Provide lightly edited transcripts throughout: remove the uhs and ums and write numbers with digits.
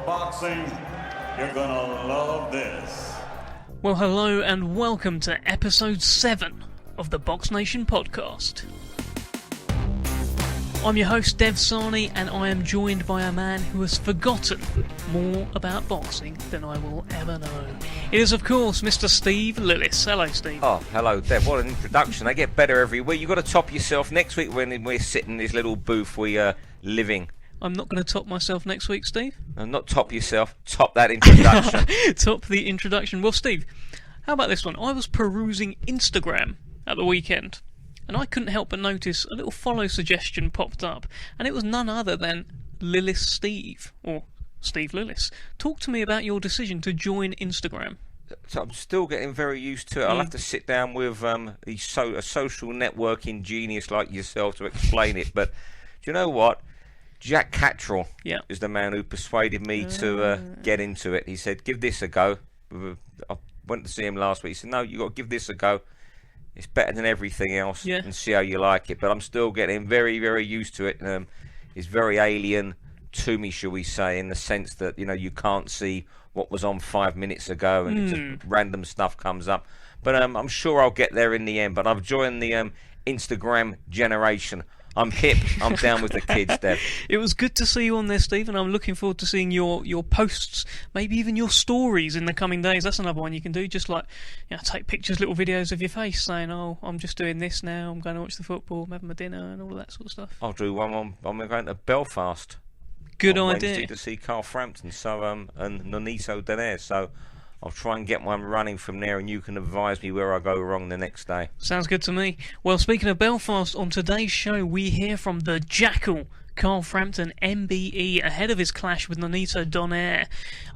boxing, you're gonna love this. Well, hello and welcome to episode 7 of the BoxNation podcast. I'm your host, Dev Sani, and I am joined by a man who has forgotten more about boxing than I will ever know. It is, of course, Mr. Steve Willis. Hello, Steve. Oh, hello, Dev. What an introduction. They get better every week. You've got to top yourself next week when we're sitting in this little booth we are living. I'm not going to top myself next week, Steve. No, not top yourself, top that introduction. Top the introduction. Well, Steve, how about this one? I was perusing Instagram at the weekend, and I couldn't help but notice a little follow suggestion popped up, and it was none other than Lillis Steve, or Steve Lillis. Talk to me about your decision to join Instagram. So I'm still getting very used to it. I'll have to sit down with a social networking genius like yourself to explain it. But do you know what? Jack Catterall is the man who persuaded me to get into it. He said, give this a go. I went to see him last week. He said, no, you've got to give this a go. It's better than everything else, and see how you like it. But I'm still getting very, very used to it. It's very alien to me, shall we say, in the sense that, you know, you can't see what was on 5 minutes ago, and it's just random stuff comes up. But I'm sure I'll get there in the end. But I've joined the Instagram generation. I'm hip. I'm down with the kids, Dev. It was good to see you on there, Steve, and I'm looking forward to seeing your posts, maybe even your stories in the coming days. That's another one you can do, just like, you know, take pictures, little videos of your face saying, oh, I'm just doing this now, I'm going to watch the football, I'm having my dinner, and all of that sort of stuff. I'll do one. I'm going to Belfast. Good on idea. Wednesday to see Carl Frampton, and Nonito Donaire, so I'll try and get one running from there, and you can advise me where I go wrong the next day. Sounds good to me. Well, speaking of Belfast, on today's show we hear from the Jackal, Carl Frampton MBE, ahead of his clash with Nonito Donaire.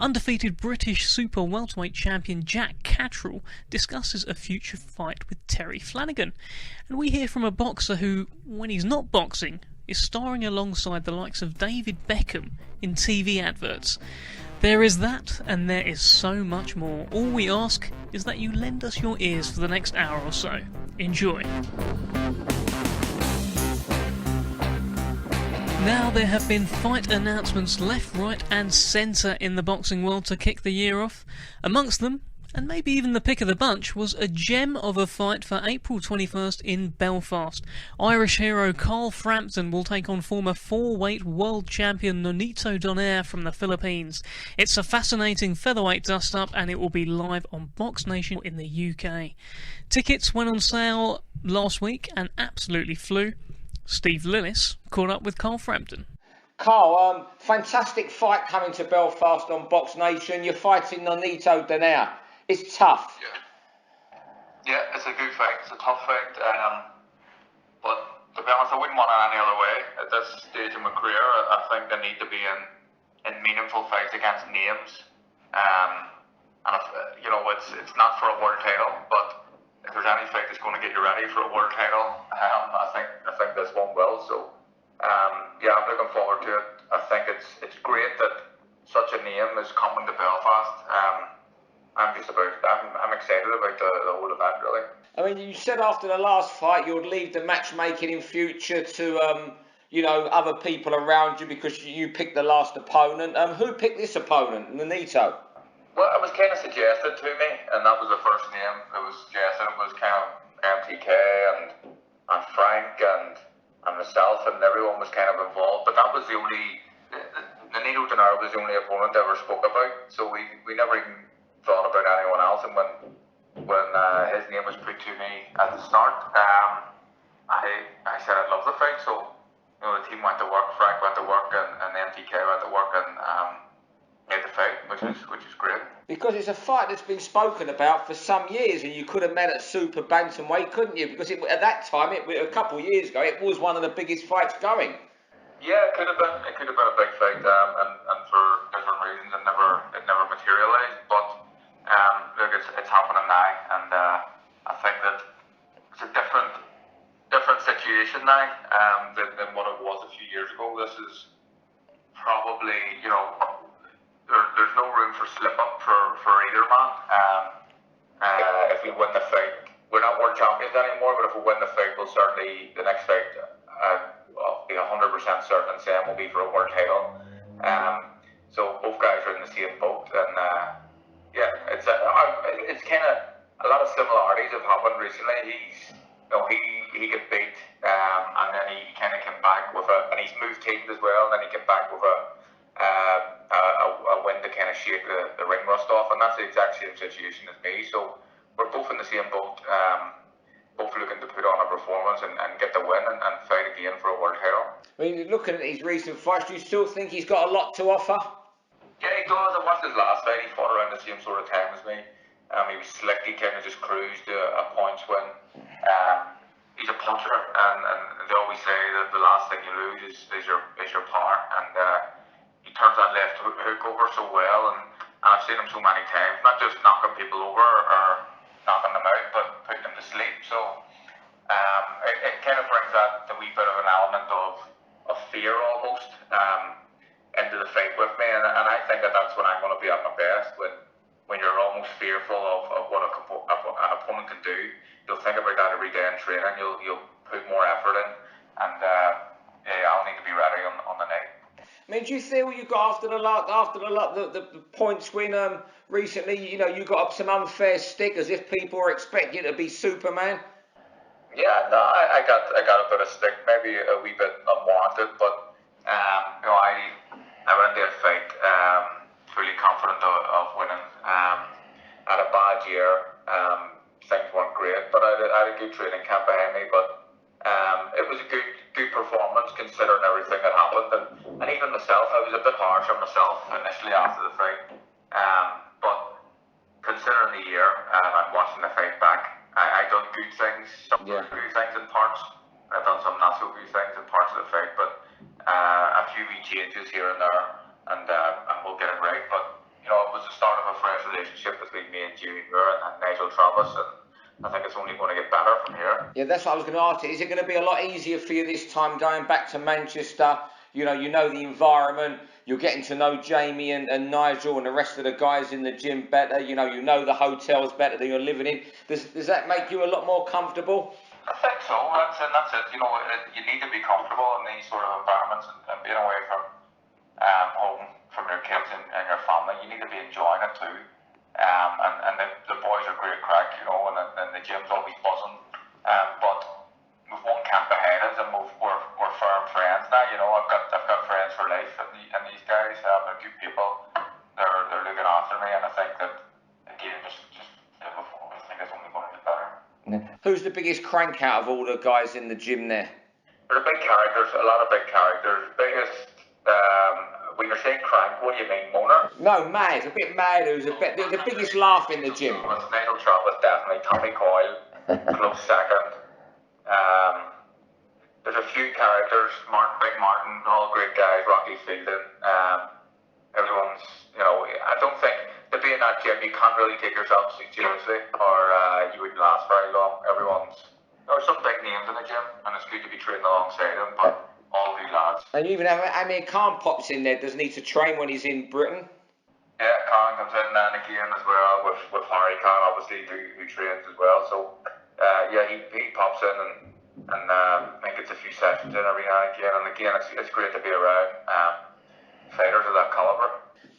Undefeated British super welterweight champion Jack Catterall discusses a future fight with Terry Flanagan. And we hear from a boxer who, when he's not boxing, is starring alongside the likes of David Beckham in TV adverts. There is that, and there is so much more. All we ask is that you lend us your ears for the next hour or so. Enjoy. Now there have been fight announcements left, right and centre in the boxing world to kick the year off. Amongst them, and maybe even the pick of the bunch, was a gem of a fight for April 21st in Belfast. Irish hero Carl Frampton will take on former 4-weight world champion Nonito Donaire from the Philippines. It's a fascinating featherweight dust-up, and it will be live on BoxNation in the UK. Tickets went on sale last week and absolutely flew. Steve Lillis caught up with Carl Frampton. Carl, fantastic fight coming to Belfast on BoxNation. You're fighting Nonito Donaire. It's tough. Yeah, it's a good fight. It's a tough fight. But to be honest, I wouldn't want it any other way. At this stage of my career, I think they need to be in meaningful fights against names. And if, you know, it's not for a world title, but if there's any fight that's going to get you ready for a world title, I think this one will. So yeah, I'm looking forward to it. I think it's great that such a name is coming to Belfast. I'm excited about the whole event, really. I mean, you said after the last fight you'd leave the matchmaking in future to, you know, other people around you because you picked the last opponent. Who picked this opponent, Nonito? Well, it was kind of suggested to me, and that was the first name. It was suggested. It was kind of MTK and Frank and myself, and everyone was kind of involved. But that was the only... Nonito Donaire was the only opponent I ever spoke about, so we never even thought about anyone else. And when his name was put to me at the start, I said I'd love the fight. So, you know, the team went to work, Frank went to work, and MTK went to work, and made the fight, which is great. Because it's a fight that's been spoken about for some years, and you could have met at super bantamweight, couldn't you? Because at that time, a couple of years ago, it was one of the biggest fights going. Yeah, it could have been. It could have been a big fight, and for different reasons, it never materialised. But look, it's happening now, and I think that it's a different situation now than what it was a few years ago. This is probably, you know, there's no room for slip up for either man. If we win the fight, we're not world champions anymore. But if we win the fight, we'll certainly the next fight. I'll be 100% certain Sam will be for a world title. So both guys are recently, he got beat, and then he kind of came back with and he's moved teams as well, and then he came back with a win to kind of shake the ring rust off, and that's the exact same situation as me. So we're both in the same boat, both looking to put on a performance and get the win and fight again for a world title. I mean, looking at his recent fights, do you still think he's got a lot to offer? Yeah, he does. I watched his last fight. He fought around the same sort of time as me. He was slick. He kind of just cruised a points win. He's a puncher, and they always say that the last thing you lose is your power. And he turns that left hook over so well, and I've seen him so many times, not just knocking people over or knocking them out, but putting them to sleep. So it kind of brings out the wee bit of an element of fear almost into the fight with me, and I think that's when I'm going to be at my best, when you're almost fearful of what an opponent can do. You'll think about that every day in training. You'll put more effort in, and I'll need to be ready on the night. I mean, do you feel you got after the points win recently? You know, you got up some unfair stick as if people were expecting you to be Superman. Yeah, no, I got a bit of stick, maybe a wee bit unwanted, but I went into a fight fully confident of winning. I had a bad year. Things weren't great, but I had a good training camp behind me. But it was a good performance considering everything that happened, and even myself, I was a bit harsh on myself initially after the fight. But considering the year and watching the fight back, I done good things, some good things in parts. I've done some not so good things in parts of the fight, but a few wee changes here and there, and we'll get it right. But it was the start of a fresh relationship between me and Junior and Nigel Travis, and I think it's only going to get better from here. Yeah, that's what I was going to ask you. Is it going to be a lot easier for you this time going back to Manchester? You know the environment. You're getting to know Jamie and Nigel and the rest of the guys in the gym better. You know the hotels better that you're living in. Does that make you a lot more comfortable? I think so. That's it. You need to be comfortable in these sort of environments and being away from home, from your kids and your family. You need to be enjoying it too. And the boys are great crack, and the gym's always buzzing. But we've one camp ahead of us, and we're firm friends now. I've got friends for life, and these guys, they're good people. They're looking after me, and I think that again, just before, I think it's only going to get better. Who's the biggest crank out of all the guys in the gym there? There are big characters, a lot of big characters. Biggest, when you're saying crank, what do you mean, moaner? No, mad, a bit mad. Who's the biggest laugh in the gym? Well, Nigel Travis, definitely. Tommy Coyle, close second. There's a few characters, Big Martin, all great guys, Rocky Fielding. Everyone's, I don't think, to be in that gym, you can't really take yourself seriously, or you wouldn't last very long. There's some big names in the gym, and it's good to be training alongside them, but all good lads. And you even have Amir Khan pops in there, doesn't need to train when he's in Britain. Yeah, Khan comes in and again as well, with Harry Khan, obviously, who trains as well. So, he pops in and I think it's a few sessions in every now and again, it's great to be around fighters of that caliber.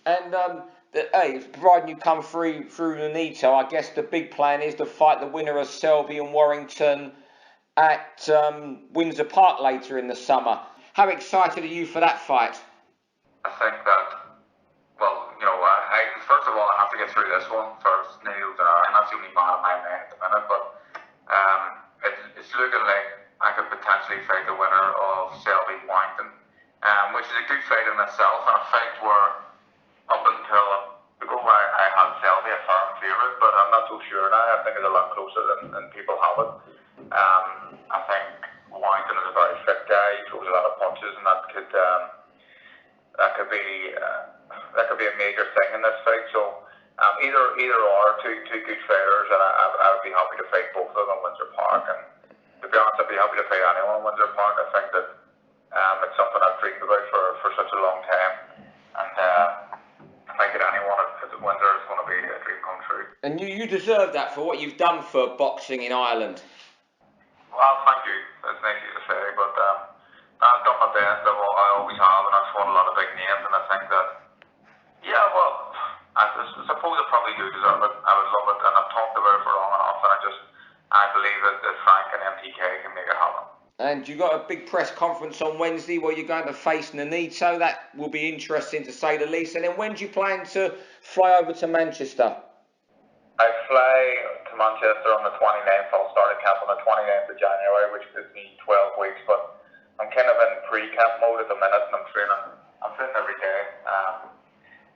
And providing you come through Nonito, I guess the big plan is to fight the winner of Selby and Warrington at Windsor Park later in the summer. How excited are you for that fight? I think that, first of all, I have to get through this one first, Nonito Donaire, and that's the only man in my mind at the minute, but it's looking like I could potentially fight the winner of Selby Warrington, which is a good fight in itself, and a fight where up until ago I had Selby a firm favourite, but I'm not so sure now. I think it's a lot closer than people have it. I think Warrington is a very fit guy. He throws a lot of punches, and that could be a major thing in this fight. So either or, two good fighters, and I would be happy to fight both of them in Windsor Park. And to be honest, I'd be happy to fight anyone in Windsor Park. I think that it's something I've dreamed about for such a long time, and if I get anyone at Windsor, it's going to be a dream come true. And you deserve that for what you've done for boxing in Ireland. Well, thank you. That's nice of you to say, but I've done my best. I always have, and I've fought a lot of big names, and I think that, I suppose I probably do deserve it. I would love it, and I've talked about it for long enough, and I believe And you got a big press conference on Wednesday where you're going to face Nonito. That will be interesting to say the least. And then when do you plan to fly over to Manchester? I fly to Manchester on the 29th. I'll start at camp on the 29th of January, which gives me 12 weeks. But I'm kind of in pre-camp mode at the minute, and I'm training every day,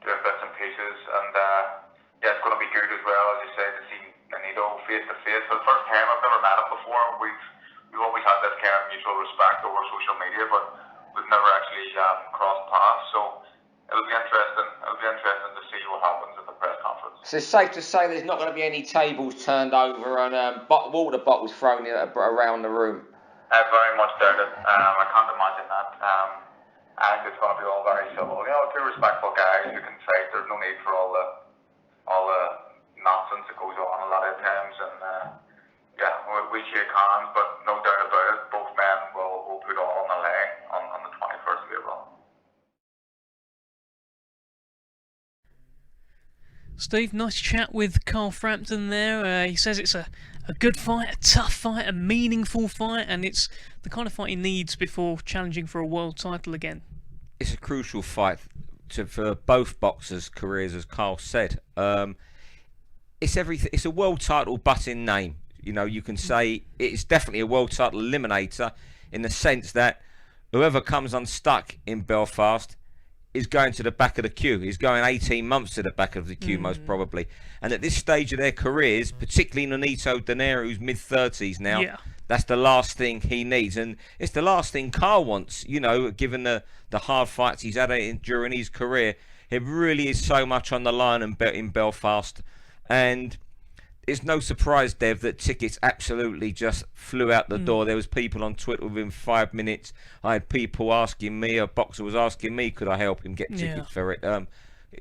doing bits and pieces. And yeah, it's going to be good as well, as you say, to see Nonito face to face. For the first time, I've never met him before. We've always had this kind of mutual respect over social media, but we've never actually crossed paths. So it'll be interesting. It'll be interesting to see what happens at the press conference. So it's safe to say there's not going to be any tables turned over and water bottles thrown around the room. I very much doubt it. I can't imagine that. I think it's going to be all very civil. You know, two respectful guys who can fight. There's no need for all the nonsense that goes on a lot of times. And yeah, we shake hands, but no doubt about it, both men will put all on the line on the 21st of April. Steve, nice chat with Carl Frampton there. He says it's a good fight, a tough fight, a meaningful fight, and it's the kind of fight he needs before challenging for a world title again. It's a crucial fight for both boxers' careers, as Carl said. It's everything. It's a world title, but in name. You know, you can say it's definitely a world title eliminator in the sense that whoever comes unstuck in Belfast is going to the back of the queue. He's going 18 months to the back of the queue, most probably. And at this stage of their careers, particularly Nonito Donaire, who's mid-30s now, that's the last thing he needs. And it's the last thing Carl wants, you know, given the hard fights he's had during his career. It really is so much on the line in Belfast. And it's no surprise, Dev, that tickets absolutely just flew out the door. There was people on Twitter within 5 minutes. I had people asking me, a boxer was asking me, could I help him get tickets for it?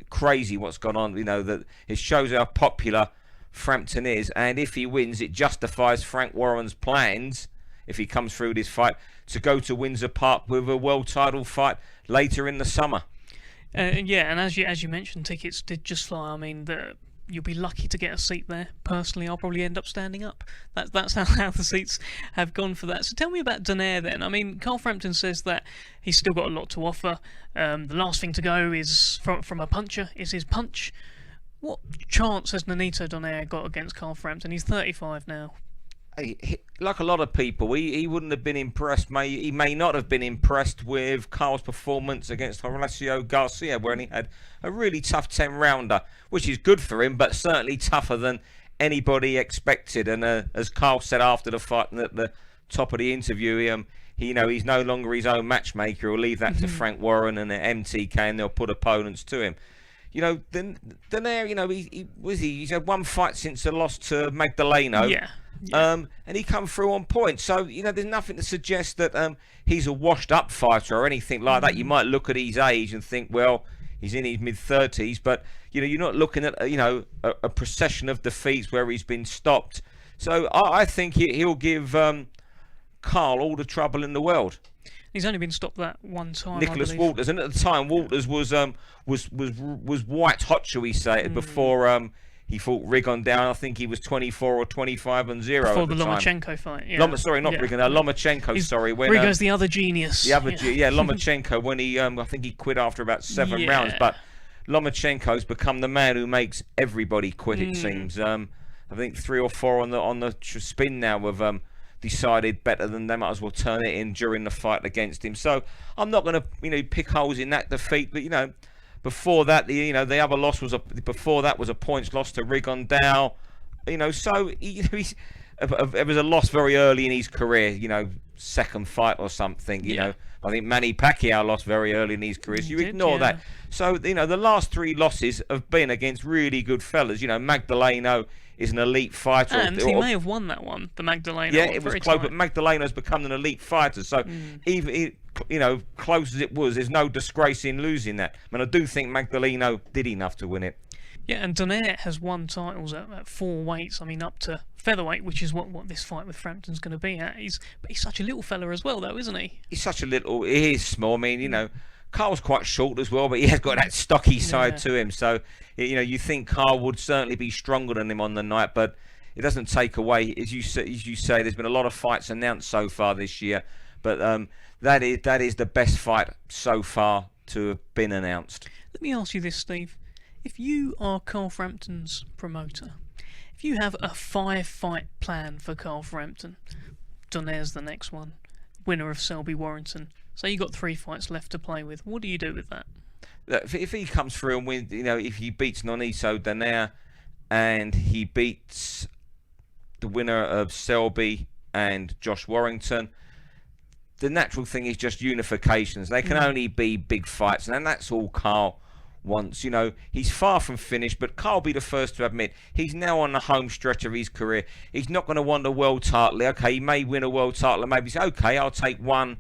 Crazy what's gone on. You know, that it shows how popular Frampton is, and if he wins, it justifies Frank Warren's plans, if he comes through this fight, to go to Windsor Park with a world title fight later in the summer. Yeah, and as you mentioned, tickets did just fly. I mean, you'll be lucky to get a seat there. Personally, I'll probably end up standing up. That's how the seats have gone for that. So tell me about Donaire then. I mean, Carl Frampton says that he's still got a lot to offer. The last thing to go is from a puncher is his punch. What chance has Nonito Donaire got against Carl Frampton? He's 35 now. Like a lot of people, he wouldn't have been impressed. He may not have been impressed with Carl's performance against Horacio Garcia, where he had a really tough 10-rounder, which is good for him, but certainly tougher than anybody expected. And as Carl said after the fight and at the top of the interview, he's no longer his own matchmaker. He'll leave that to Frank Warren and the MTK, and they'll put opponents to him. You know, Donaire, you know, he's had one fight since the loss to Magdaleno. Yeah. And he come through on point. So, you know, there's nothing to suggest that he's a washed-up fighter or anything like that. You might look at his age and think, well, he's in his mid-30s, but, you know, you're not looking at, a procession of defeats where he's been stopped. So I think he'll give Carl all the trouble in the world. He's only been stopped that one time. Nicholas Walters, and at the time Walters was white hot, shall we say, before he fought Rigon down. I think he was 24 or 25-0 before the time. Lomachenko fight. Yeah. Rigon. Lomachenko. Sorry, when Rigo's the other genius. Lomachenko. When he, I think he quit after about 7 rounds. But Lomachenko's become the man who makes everybody quit. It seems. I think 3 or 4 on the spin now have decided better than they might as well turn it in during the fight against him. So I'm not going to pick holes in that defeat, but before that the other loss was a points loss to Rigon Dow. So it was a loss very early in his career, second fight or something. I think Manny Pacquiao lost very early in his career, so you ignore that. So the last 3 losses have been against really good fellas. Magdaleno is an elite fighter. And he may have won that one, the Magdaleno. Yeah, it was close, but Magdalena's become an elite fighter. So even close as it was, there's no disgrace in losing that. I mean, I do think Magdaleno did enough to win it. Yeah, and Donaire has won titles at 4 weights. I mean, up to featherweight, which is what this fight with Frampton's going to be at. But he's such a little fella as well, though, isn't he? He is small. I mean, Carl's quite short as well, but he has got that stocky side to him. So, you think Carl would certainly be stronger than him on the night, but it doesn't take away, as you say, there's been a lot of fights announced so far this year. But that is the best fight so far to have been announced. Let me ask you this, Steve. If you are Carl Frampton's promoter, if you have a 5-fight plan for Carl Frampton, Donaire's the next one, winner of Selby Warrington, so you got 3 fights left to play with, what do you do with that? If he comes through and wins, if he beats Nonito Donaire and he beats the winner of Selby and Josh Warrington, the natural thing is just unifications. They can only be big fights, and that's all Carl wants. He's far from finished, but Carl will be the first to admit he's now on the home stretch of his career. He's not going to want a world title. Okay, he may win a world title and maybe say, okay, I'll take one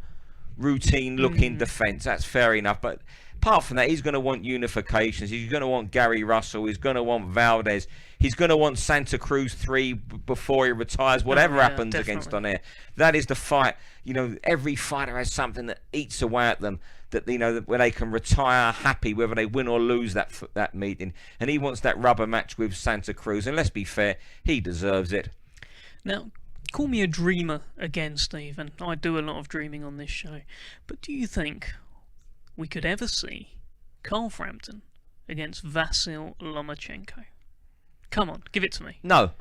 routine looking defence. That's fair enough, but apart from that, he's going to want unifications. He's going to want Gary Russell. He's going to want Valdez. He's going to want Santa Cruz 3 before he retires, whatever happens definitely against Donaire. That is the fight. Every fighter has something that eats away at them, that where they can retire happy, whether they win or lose that meeting. And he wants that rubber match with Santa Cruz. And let's be fair, he deserves it. Now, call me a dreamer again, Stephen. I do a lot of dreaming on this show. But do you think we could ever see Carl Frampton against Vasyl Lomachenko? Come on, give it to me. No,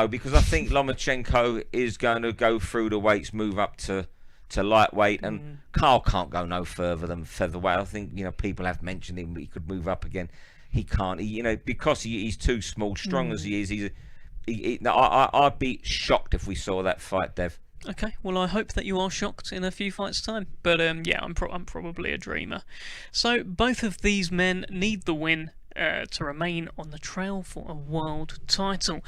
because I think Lomachenko is going to go through the weights, move up to lightweight, and Carl can't go no further than featherweight. I think people have mentioned him, he could move up again. He can't. Because he's too small, strong as he is. I'd be shocked if we saw that fight, Dev. Okay, well, I hope that you are shocked in a few fights' time. But yeah, I'm probably a dreamer. So both of these men need the win to remain on the trail for a world title.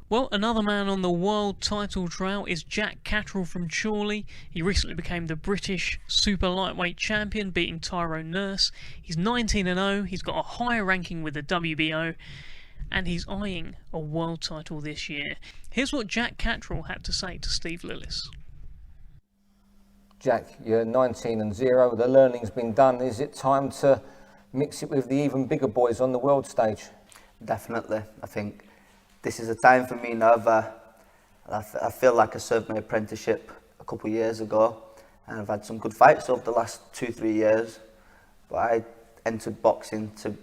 Well, another man on the world title trail is Jack Catterall from Chorley. He recently became the British super lightweight champion, beating Tyrone Nurse. He's 19-0, he's got a high ranking with the WBO, and he's eyeing a world title this year. Here's what Jack Catterall had to say to Steve Lillis. Jack, you're 19-0, the learning's been done. Is it time to mix it with the even bigger boys on the world stage? Definitely. I think this is a time for me now. I feel like I served my apprenticeship a couple of years ago, and I've had some good fights over the last 2-3 years. But I entered boxing to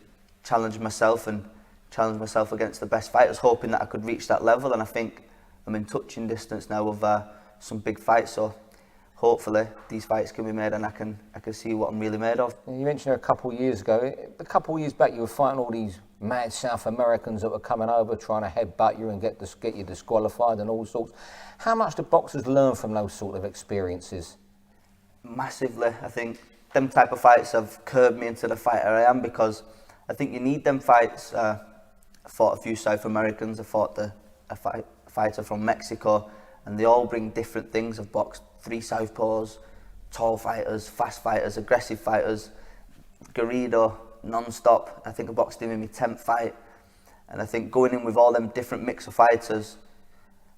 challenge myself against the best fighters, hoping that I could reach that level, and I think I'm in touching distance now of some big fights, so hopefully these fights can be made and I can see what I'm really made of. You mentioned a couple of years ago, a couple of years back you were fighting all these mad South Americans that were coming over trying to headbutt you and get you disqualified and all sorts. How much do boxers learn from those sort of experiences? Massively. I think them type of fights have curbed me into the fighter I am, because I think you need them fights. I fought a few South Americans, I fought a fighter from Mexico, and they all bring different things. I've boxed 3 southpaws, tall fighters, fast fighters, aggressive fighters, Garrido, non-stop. I think I boxed him in my 10th fight, and I think going in with all them different mix of fighters,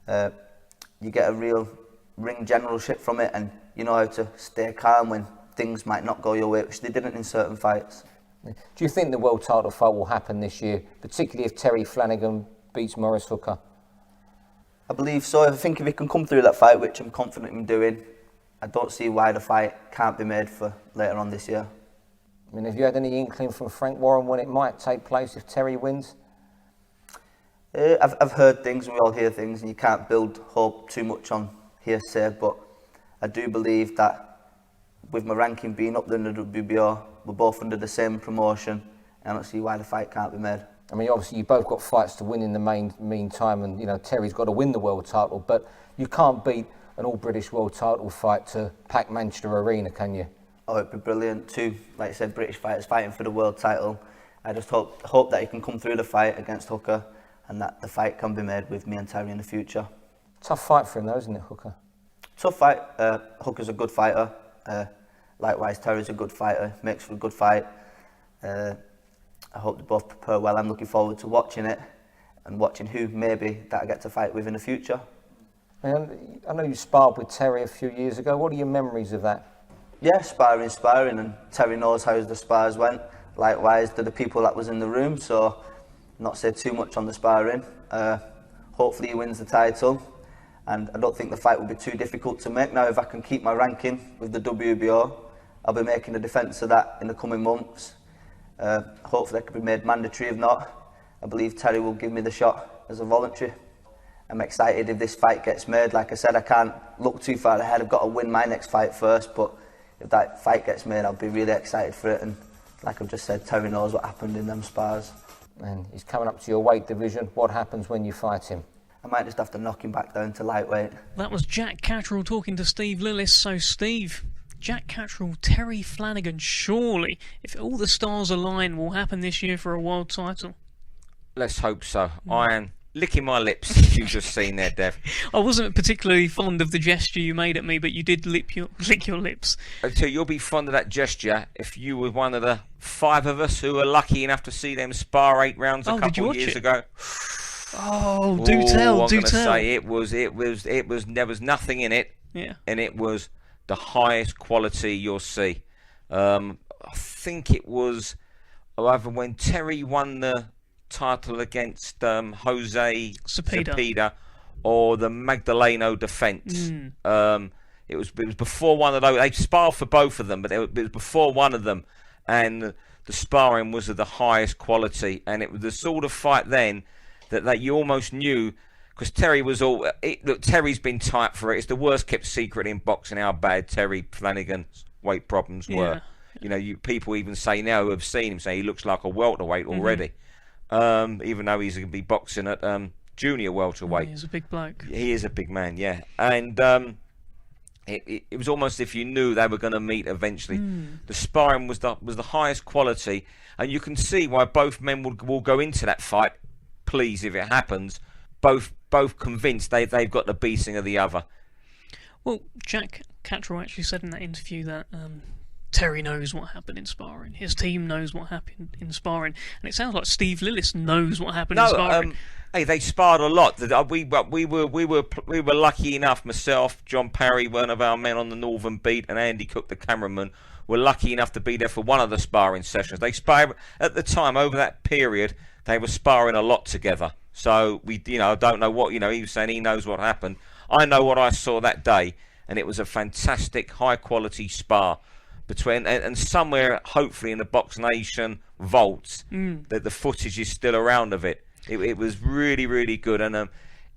you get a real ring generalship from it, and you know how to stay calm when things might not go your way, which they didn't in certain fights. Do you think the world title fight will happen this year, particularly if Terry Flanagan beats Maurice Hooker? I believe so. I think if he can come through that fight, which I'm confident in doing, I don't see why the fight can't be made for later on this year. I mean, have you had any inkling from Frank Warren when it might take place if Terry wins? I've heard things, and we all hear things, and you can't build hope too much on hearsay, but I do believe that with my ranking being up there in the WBO, we're both under the same promotion. I don't see why the fight can't be made. I mean, obviously you both got fights to win in the meantime, and Terry's got to win the world title, but you can't beat an all-British world title fight to pack Manchester Arena, can you? Oh, it'd be brilliant. 2, like I said, British fighters fighting for the world title. I just hope that he can come through the fight against Hooker, and that the fight can be made with me and Terry in the future. Tough fight for him though, isn't it, Hooker? Tough fight. Hooker's a good fighter. Likewise, Terry's a good fighter. Makes for a good fight. I hope they both prepare well. I'm looking forward to watching it and watching who maybe that I get to fight with in the future. And I know you sparred with Terry a few years ago. What are your memories of that? Yeah, sparring, and Terry knows how the spars went. Likewise, to the people that was in the room, so not say too much on the sparring. Hopefully he wins the title. and I don't think the fight will be too difficult to make. Now, if I can keep my ranking with the WBO, I'll be making a defence of that in the coming months. Hopefully, it can be made mandatory. If not, I believe Terry will give me the shot as a voluntary. I'm excited if this fight gets made. Like I said, I can't look too far ahead. I've got to win my next fight first, but if that fight gets made, I'll be really excited for it. And like I've just said, Terry knows what happened in them spars. And he's coming up to your weight division. What happens when you fight him? I might just have to knock him back down to lightweight. That was Jack Catterall talking to Steve Willis. So, Steve, Jack Catterall, Terry Flanagan, surely, if all the stars align, will happen this year for a world title? Let's hope so. I am licking my lips, as you've just seen there, Dev. I wasn't particularly fond of the gesture you made at me, but you did lick your lips. So you'll be fond of that gesture if you were one of the 5 of us who were lucky enough to see them spar 8 rounds a couple of years ago. Oh, do tell, do tell. Say it was. There was nothing in it. Yeah. And it was the highest quality you'll see. I think it was either when Terry won the title against Jose Cepeda or the Magdaleno defence. It was before one of those. They sparred for both of them, but it was before one of them, and the sparring was of the highest quality, and it was the sort of fight then that you almost knew, because Terry was look, Terry's been tight for it. It's the worst kept secret in boxing how bad Terry Flanagan's weight problems were. You know, people even say now who have seen him say he looks like a welterweight already. Even though he's going to be boxing at junior welterweight. He's a big bloke. He is a big man, yeah. And it was almost if you knew they were going to meet eventually. The sparring was the highest quality, and you can see why both men will go into that fight. Please, if it happens, both convinced they've got the beating of the other. Well, Jack Catterall actually said in that interview that Terry knows what happened in sparring. His team knows what happened in sparring, and it sounds like Steve Willis knows what happened in sparring. Hey, they sparred a lot. We were lucky enough. Myself, John Parry, one of our men on the Northern Beat, and Andy Cook, the cameraman, were lucky enough to be there for one of the sparring sessions. They sparred at the time over that period. They were sparring a lot together. So I don't know what he was saying. He knows what happened. I know what I saw that day, and it was a fantastic, high quality spar. Between and somewhere, hopefully in the BoxNation vaults, that the footage is still around of it. It was really, really good, and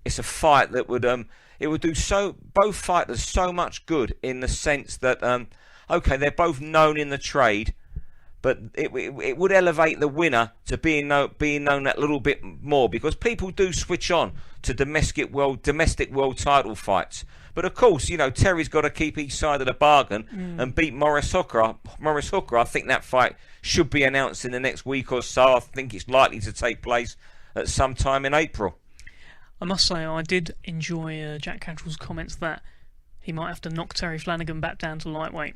it's a fight that would do both fighters so much good in the sense that okay, they're both known in the trade, but it would elevate the winner to being known that little bit more, because people do switch on to domestic world title fights. But of course, Terry's got to keep each side of the bargain and beat Maurice Hooker. Maurice Hooker, I think that fight should be announced in the next week or so. I think it's likely to take place at some time in April. I must say, I did enjoy Jack Catterall's comments that he might have to knock Terry Flanagan back down to lightweight.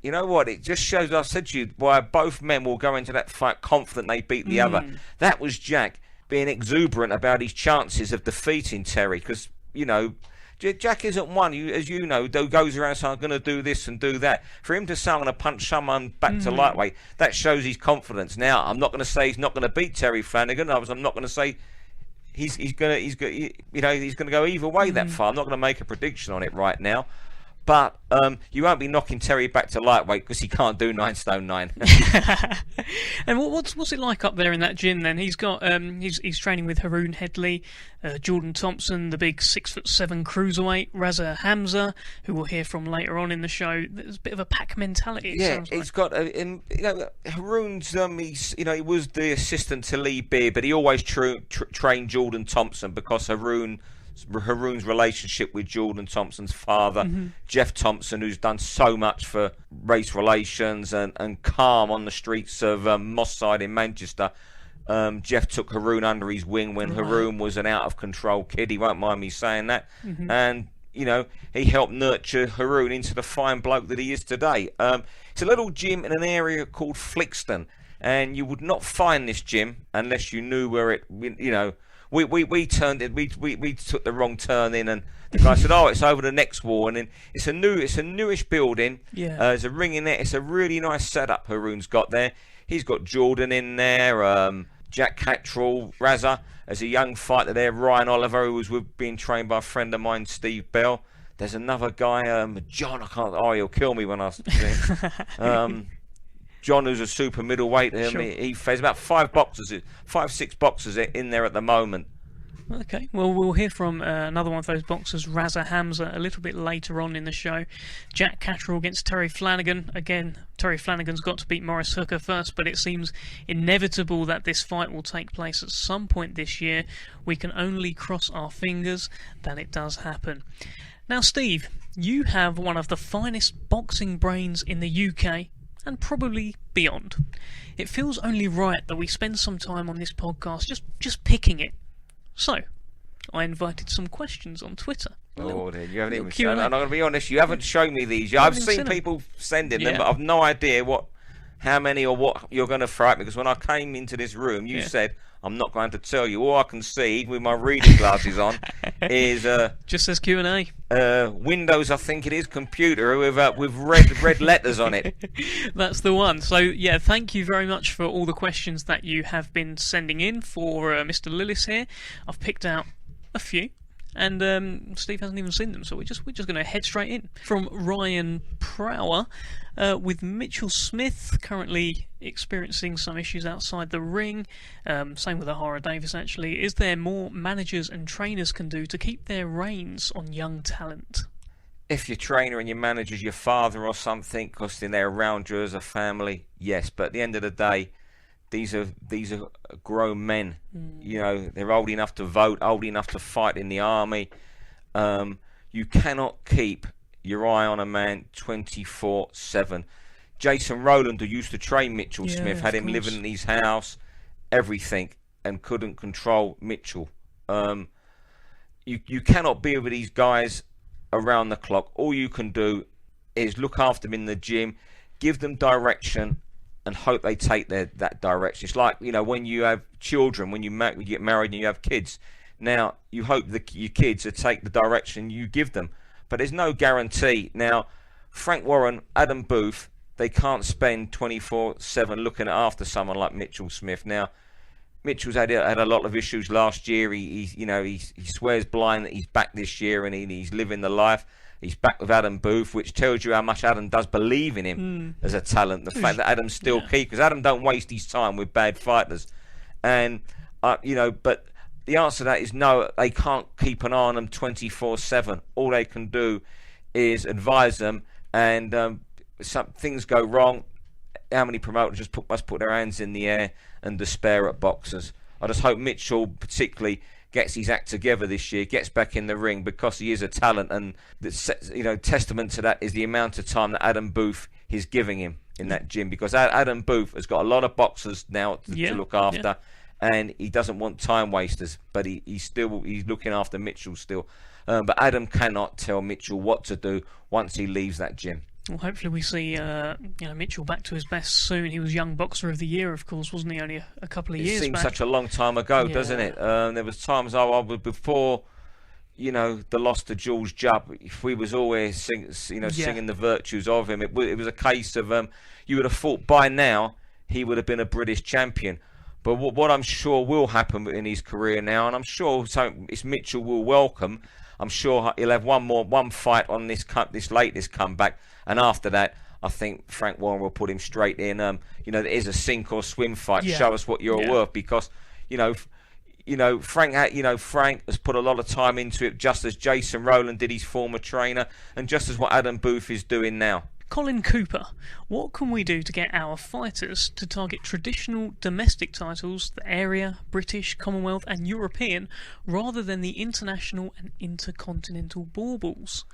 You know what? It just shows, I said to you, why both men will go into that fight confident they beat the other. That was Jack being exuberant about his chances of defeating Terry, because, Jack isn't one, as you know, who goes around saying, I'm going to do this and do that. For him to say, I'm going to punch someone back to lightweight, that shows his confidence. Now, I'm not going to say he's not going to beat Terry Flanagan. I'm not going to say he's going to go either way that far. I'm not going to make a prediction on it right now. But you won't be knocking Terry back to lightweight because he can't do 9 stone 9. And what's it like up there in that gym then? He's got he's training with Haroon Headley, Jordan Thompson, the big 6'7" cruiserweight, Razza Hamza, who we'll hear from later on in the show. There's a bit of a pack mentality. He's got Haroon's he was the assistant to Lee Beard, but he always trained Jordan Thompson because Haroon's relationship with Jordan Thompson's father, Jeff Thompson, who's done so much for race relations and calm on the streets of Moss Side in Manchester. Jeff took Haroon under his wing when Haroon was an out-of-control kid. He won't mind me saying that. And, he helped nurture Haroon into the fine bloke that he is today. It's a little gym in an area called Flixton, and you would not find this gym unless you knew where it, We turned it. We took the wrong turn in, and the guy said, "Oh, it's over the next wall." And then it's a newish building. Yeah. There's a ring in there. It's a really nice setup Haroon's got there. He's got Jordan in there. Jack Catterall, Raza, as a young fighter there. Ryan Oliver, who was being trained by a friend of mine, Steve Bell. There's another guy, John. He'll kill me when I say him. John, who's a super middleweight. Sure. He faces about 5-6 boxers in there at the moment. Okay, well, we'll hear from another one of those boxers, Razza Hamza, a little bit later on in the show. Jack Catterall against Terry Flanagan. Again, Terry Flanagan's got to beat Morris Hooker first, but it seems inevitable that this fight will take place at some point this year. We can only cross our fingers that it does happen. Now, Steve, you have one of the finest boxing brains in the UK, and probably beyond. It feels only right that we spend some time on this podcast just picking it. So, I invited some questions on Twitter. Oh, then you haven't even shown. I'm going to be honest, you haven't shown me these. I've seen people sending them, but I've no idea how many or what you're going to throw at me. Because when I came into this room, you said, I'm not going to tell you. All I can see with my reading glasses on is just says Q&A. Windows, I think it is, computer with red letters on it. That's the one. So yeah, thank you very much for all the questions that you have been sending in for Mr. Willis here. I've picked out a few. And Steve hasn't even seen them, so we're just going to head straight in. From Ryan Prower, with Mitchell Smith currently experiencing some issues outside the ring, same with Ahara Davis actually, is there more managers and trainers can do to keep their reins on young talent? If your trainer and your manager's your father or something, because they're around you as a family, yes, but at the end of the day, these are grown men. You know, they're old enough to vote, old enough to fight in the army. You cannot keep your eye on a man 24/7. Jason Rowland, who used to train Mitchell Smith, had him living in his house, everything, and couldn't control Mitchell. You cannot be with these guys around the clock. All you can do is look after them in the gym, give them direction, and hope they take that direction. It's like, you know, when you have children, when you get married and you have kids. Now, you hope your kids will take the direction you give them. But there's no guarantee. Now, Frank Warren, Adam Booth, they can't spend 24/7 looking after someone like Mitchell Smith. Now, Mitchell's had a lot of issues last year. He swears blind that he's back this year and he's living the life. He's back with Adam Booth, which tells you how much Adam does believe in him as a talent. The fact that Adam still keeps, because Adam don't waste his time with bad fighters, and but the answer to that is no. They can't keep an eye on them 24/7. All they can do is advise them, and some things go wrong. How many promoters just must put their hands in the air and despair at boxers? I just hope Mitchell particularly gets his act together this year, gets back in the ring, because he is a talent, and testament to that is the amount of time that Adam Booth is giving him in that gym, because Adam Booth has got a lot of boxers now to look after, and he doesn't want time wasters, but he's looking after Mitchell still. But Adam cannot tell Mitchell what to do once he leaves that gym. Well, hopefully we see Mitchell back to his best soon. He was Young Boxer of the Year, of course, wasn't he? Only a couple of years back. It seems such a long time ago, doesn't it? There was times before, the loss to Jules Jubb, if we was always singing the virtues of him. It was a case of you would have thought by now he would have been a British champion. But what I'm sure will happen in his career now, and I'm sure it's Mitchell will welcome. I'm sure he'll have one fight on this latest comeback, and after that, I think Frank Warren will put him straight in. There is a sink or swim fight. Show us what you're worth, because Frank has put a lot of time into it, just as Jason Rowland did, his former trainer, and just as what Adam Booth is doing now. Colin Cooper, what can we do to get our fighters to target traditional domestic titles, the area, British, Commonwealth and European, rather than the international and intercontinental baubles?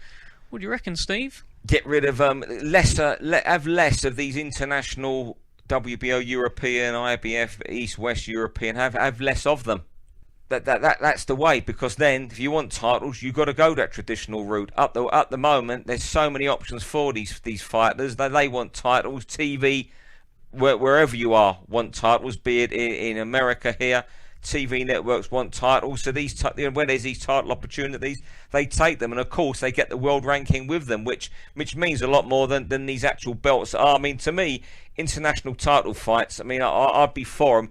What do you reckon, Steve? Get rid of have less of these international WBO European, IBF, East West European. Have less of them. That's the way, because then if you want titles, you've got to go that traditional route. At the moment, there's so many options for these fighters. They want titles. TV, wherever you are, want titles. Be it in America here, TV networks want titles. So when there's these title opportunities, they take them, and of course they get the world ranking with them, which means a lot more than these actual belts are. I mean, to me, international title fights, I'd be for them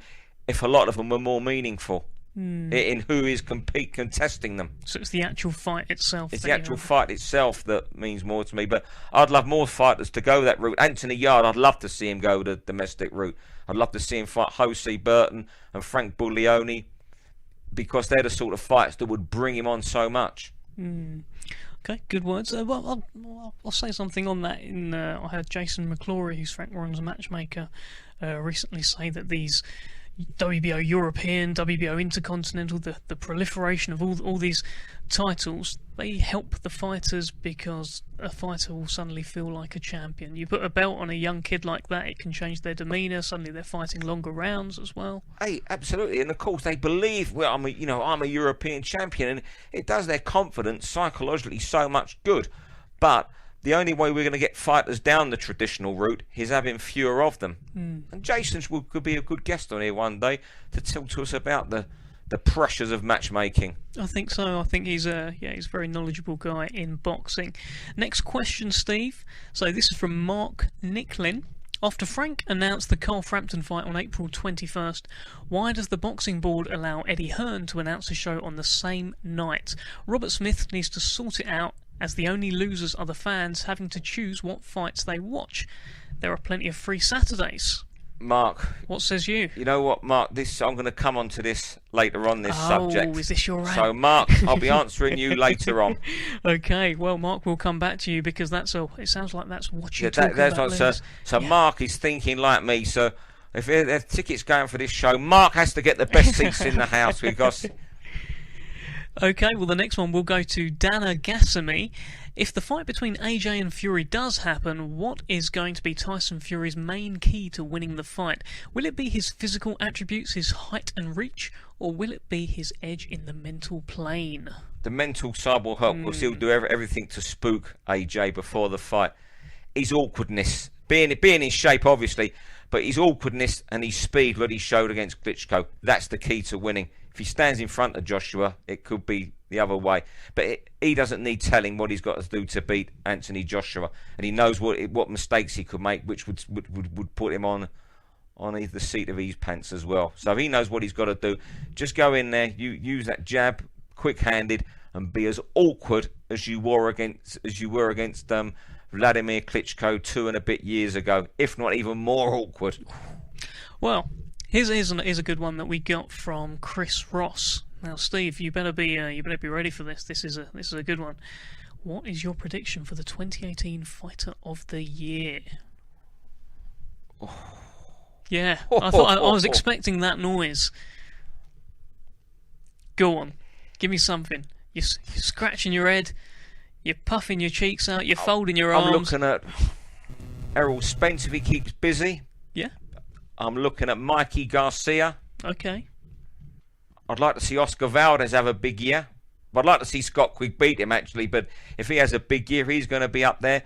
if a lot of them were more meaningful in who is contesting them. So it's the actual fight itself. It's the actual fight itself that means more to me. But I'd love more fighters to go that route. Anthony Yard, I'd love to see him go the domestic route. I'd love to see him fight Jose Burton and Frank Buglioni, because they're the sort of fights that would bring him on so much. Okay, good words. Well, I'll say something on that. I heard Jason McClory, who's Frank Warren's matchmaker, recently say that these WBO European, WBO Intercontinental, the proliferation of all these titles, they help the fighters, because a fighter will suddenly feel like a champion. You put a belt on a young kid like that, it can change their demeanour. Suddenly they're fighting longer rounds as well. Hey, absolutely, and of course they believe, well, I'm a European champion, and it does their confidence psychologically so much good. But the only way we're going to get fighters down the traditional route is having fewer of them. And Jason could be a good guest on here one day to talk to us about the pressures of matchmaking. I think so. I think he's a very knowledgeable guy in boxing. Next question, Steve. So this is from Mark Nicklin. After Frank announced the Carl Frampton fight on April 21st, why does the boxing board allow Eddie Hearn to announce a show on the same night? Robert Smith needs to sort it out, as the only losers are the fans having to choose what fights they watch. There are plenty of free Saturdays. Mark, what says you? You know what, Mark? I'm going to come on to this later on, this subject. Oh, is this your rant? So, Mark, I'll be answering you later on. Okay, well, Mark, we'll come back to you, because it sounds like that's what you're talking about. So Mark is thinking like me. So if there's tickets going for this show, Mark has to get the best seats in the house, because... Okay, well, the next one will go to Dana Gassamy. If the fight between AJ and Fury does happen, what is going to be Tyson Fury's main key to winning the fight? Will it be his physical attributes, his height and reach, or will it be his edge in the mental plane? The mental side will help, because he'll do everything to spook AJ before the fight. His awkwardness, being in shape, obviously, but his awkwardness and his speed, what he showed against Klitschko, that's the key to winning. If he stands in front of Joshua, it could be the other way. But he doesn't need telling what he's got to do to beat Anthony Joshua, and he knows what mistakes he could make, which would put him on the seat of his pants as well. So he knows what he's got to do. Just go in there, you use that jab, quick-handed, and be as awkward as you were against Vladimir Klitschko 2 and a bit years ago, if not even more awkward. Well, here's a good one that we got from Chris Ross. Now, Steve, you better be ready for this. This is a good one. What is your prediction for the 2018 Fighter of the Year? Yeah, I was expecting that noise. Go on, give me something. You're scratching your head, you're puffing your cheeks out, you're folding your arms. I'm looking at Errol Spence if he keeps busy. Yeah. I'm looking at Mikey Garcia. Okay. I'd like to see Oscar Valdez have a big year. I'd like to see Scott Quigg beat him, actually, but if he has a big year, he's going to be up there.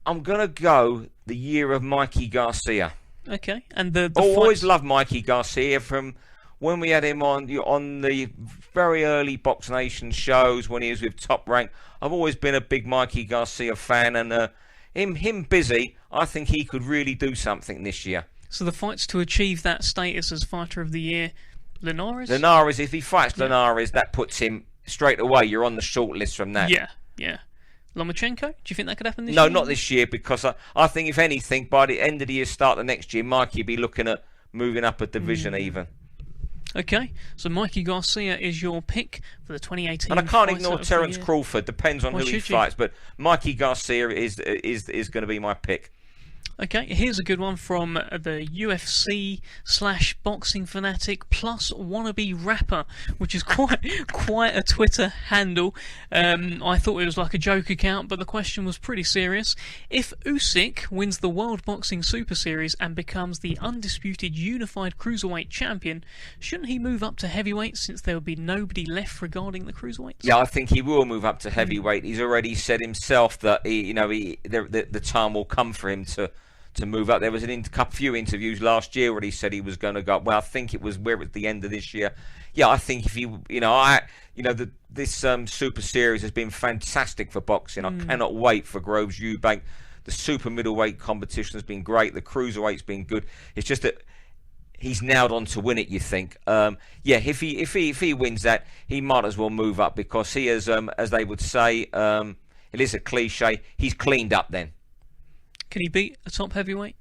I'm going to go the year of Mikey Garcia. Okay. And I always loved Mikey Garcia from when we had him on the very early BoxNation shows when he was with Top Rank. I've always been a big Mikey Garcia fan, and him busy, I think he could really do something this year. So the fights to achieve that status as Fighter of the Year, Linares? Linares, if he fights Linares, that puts him straight away. You're on the short list from that. Yeah. Lomachenko? Do you think that could happen this year? No, not this year, because I think, if anything, by the end of the year, start the next year, Mikey will be looking at moving up a division even. Okay, so Mikey Garcia is your pick for the 2018 And I can't ignore Terence Crawford. Depends on who he fights, but Mikey Garcia is going to be my pick. Okay, here's a good one from the UFC/boxing fanatic plus wannabe rapper, which is quite a Twitter handle. I thought it was like a joke account, but the question was pretty serious. If Usyk wins the World Boxing Super Series and becomes the undisputed unified cruiserweight champion, shouldn't he move up to heavyweight, since there would be nobody left regarding the cruiserweights? Yeah, I think he will move up to heavyweight. He's already said himself that the time will come for him to move up. There was a few interviews last year where he said he was going to go. Well, I think it was at the end of this year. Yeah, I think if he, this Super Series has been fantastic for boxing. I cannot wait for Groves Eubank. The super middleweight competition has been great. The cruiserweight's been good. It's just that he's nailed on to win it. You think? If he wins that, he might as well move up because he has, as they would say, it is a cliche. He's cleaned up then. Can he beat a top heavyweight?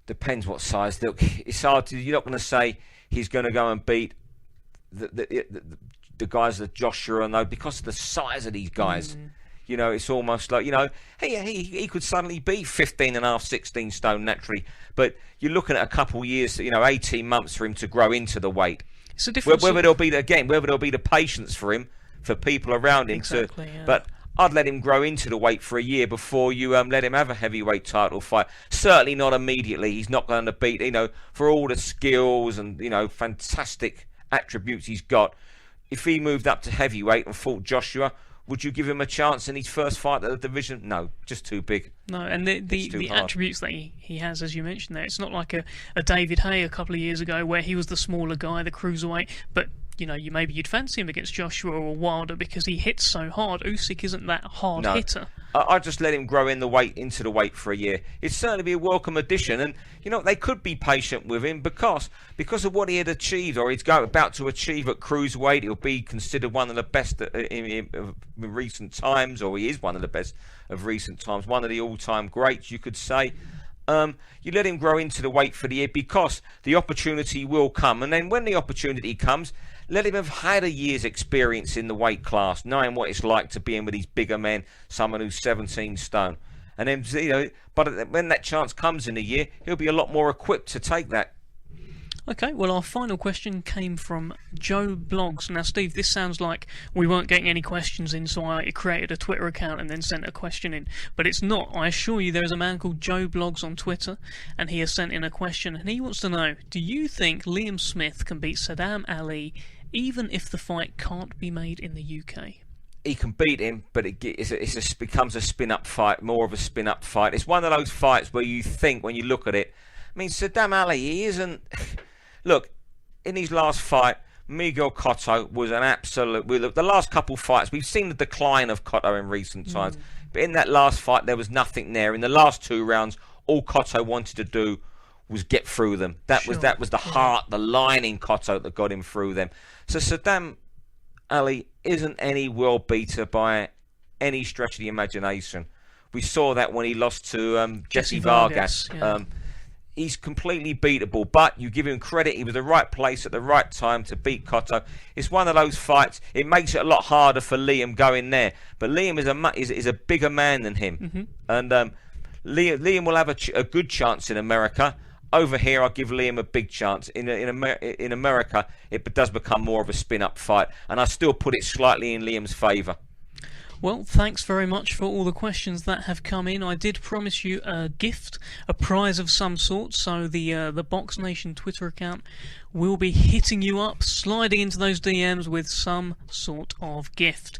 Depends what size. Look, it's hard to. You're not going to say he's going to go and beat the guys that Joshua and those because of the size of these guys. You know, it's almost like, you know, he could suddenly be 15 and a half, 16 stone naturally. But you're looking at a couple of years, 18 months for him to grow into the weight. It's a different whether there'll be the patience for him, for people around him. Exactly, yeah. But I'd let him grow into the weight for a year before you let him have a heavyweight title fight. Certainly not immediately. He's not going to beat, for all the skills and, fantastic attributes he's got. If he moved up to heavyweight and fought Joshua, would you give him a chance in his first fight at the division? No, just too big. No, and the attributes that he has, as you mentioned there, it's not like a David Haye a couple of years ago where he was the smaller guy, the cruiserweight, but you'd fancy him against Joshua or Wilder because he hits so hard. Usyk isn't that hard hitter. I'd just let him grow into the weight for a year. It'd certainly be a welcome addition, and they could be patient with him because of what he had achieved or he's about to achieve at cruiserweight. He'll be considered one of the best in recent times, or he is one of the best of recent times, one of the all-time greats, you could say. You let him grow into the weight for the year because the opportunity will come, and then when the opportunity comes, let him have had a year's experience in the weight class, knowing what it's like to be in with these bigger men, someone who's 17 stone. And then, but when that chance comes in a year, he'll be a lot more equipped to take that. Okay, well, our final question came from Joe Blogs. Now, Steve, this sounds like we weren't getting any questions in, so I created a Twitter account and then sent a question in. But it's not. I assure you there is a man called Joe Blogs on Twitter, and he has sent in a question, and he wants to know, do you think Liam Smith can beat Saddam Ali even if the fight can't be made in the UK? He can beat him, but it becomes a spin-up fight, more of a spin-up fight. It's one of those fights where you think, when you look at it, I mean, Saddam Ali, he isn't... Look, in his last fight, Miguel Cotto was an absolute... The last couple fights, we've seen the decline of Cotto in recent times, but in that last fight, there was nothing there. In the last 2 rounds, all Cotto wanted to do was get through them. That was the heart, the line in Cotto that got him through them. So Saddam Ali isn't any world beater by any stretch of the imagination. We saw that when he lost to Jesse Vargas. He's completely beatable, but you give him credit. He was the right place at the right time to beat Cotto. It's one of those fights. It makes it a lot harder for Liam going there. But Liam is a bigger man than him, and Liam will have a good chance in America. Over here, I'll give Liam a big chance. In America, it does become more of a spin-up fight, and I still put it slightly in Liam's favour. Well, thanks very much for all the questions that have come in. I did promise you a gift, a prize of some sort, so the BoxNation Twitter account will be hitting you up, sliding into those DMs with some sort of gift.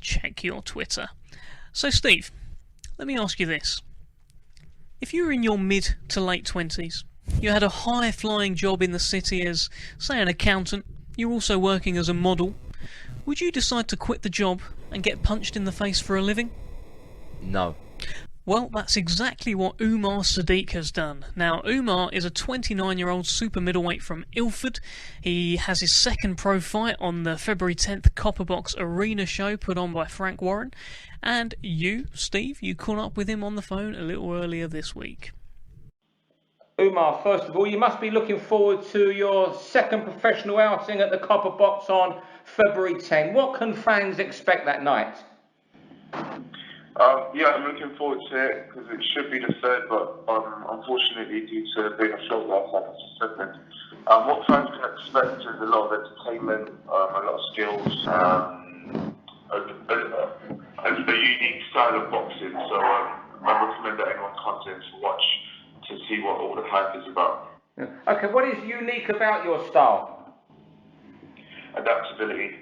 Check your Twitter. So, Steve, let me ask you this. If you were in your mid to late 20s, you had a high-flying job in the city as, say, an accountant, you're also working as a model, would you decide to quit the job and get punched in the face for a living? No. Well, that's exactly what Umar Sadiq has done. Now, Umar is a 29-year-old super middleweight from Ilford. He has his second pro fight on the February 10th Copperbox Arena show put on by Frank Warren. And you, Steve, you caught up with him on the phone a little earlier this week. Umar, first of all, you must be looking forward to your second professional outing at the Copperbox on February 10. What can fans expect that night? I'm looking forward to it because it should be the third, but unfortunately, due to being afloat last night, it's the second. What fans can expect is a lot of entertainment, a lot of skills, a unique style of boxing. So I recommend that anyone comes in to watch to see what all the hype is about. Okay, what is unique about your style? Adaptability.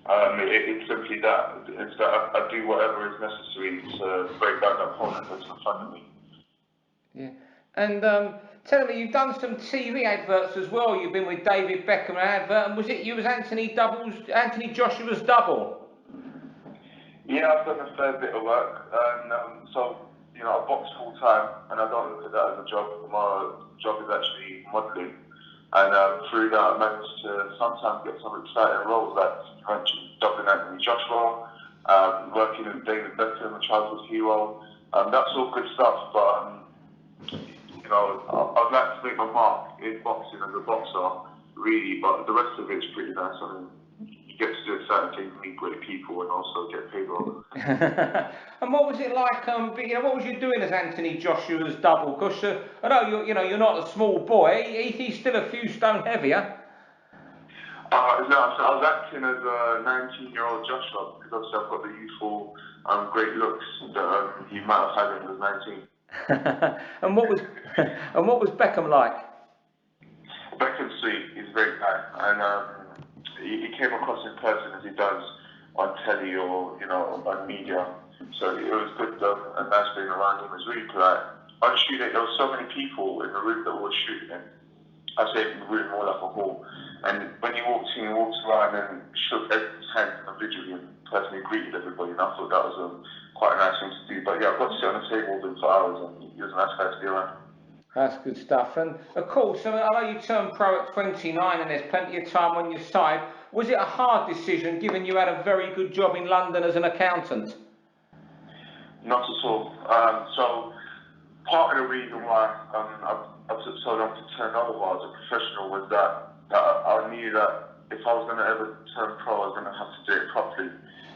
It's simply that. It's that I do whatever is necessary to break down the opponent that's in front of me. Yeah. And tell me, you've done some TV adverts as well. You've been with David Beckham in an advert, and was it you was Anthony Joshua's double? Yeah, I've done a fair bit of work, and so I box full time, and I don't look at that as a job. My job is actually modelling, and through that, I managed to sometimes get some exciting roles, like you mentioned, doubling Anthony Joshua, working with David Beckham, a childhood hero. That's all good stuff, but I'd like to make my mark in boxing as a boxer, really. But the rest of it's pretty nice. I mean, you get to do exciting things, meet great people, and also get paid well. And what was it like? What was you doing as Anthony Joshua's double? Because I know you're not a small boy. He's still a few stone heavier. No, so I was acting as a 19-year-old Joshua because obviously I've got the youthful, great looks that he might have had when he was 19. And what was Beckham like? Beckham's sweet. He's a great guy, and he came across in person as he does on telly or on media. So it was good and nice being around him. It was really polite. On shooting, there were so many people in the room that were shooting him. I say in the room more like a hall. And when he walked in, he walked around and shook everyone's hand individually and personally greeted everybody. And I thought that was quite a nice thing to do. But yeah, I got to sit on the table with him for hours, and he was a nice guy to be around. That's good stuff. And of course, I know you turned pro at 29 and there's plenty of time on your side. Was it a hard decision, given you had a very good job in London as an accountant? Not at all. So part of the reason why I took so long to turn over as a professional was that I knew that if I was going to ever turn pro, I was going to have to do it properly.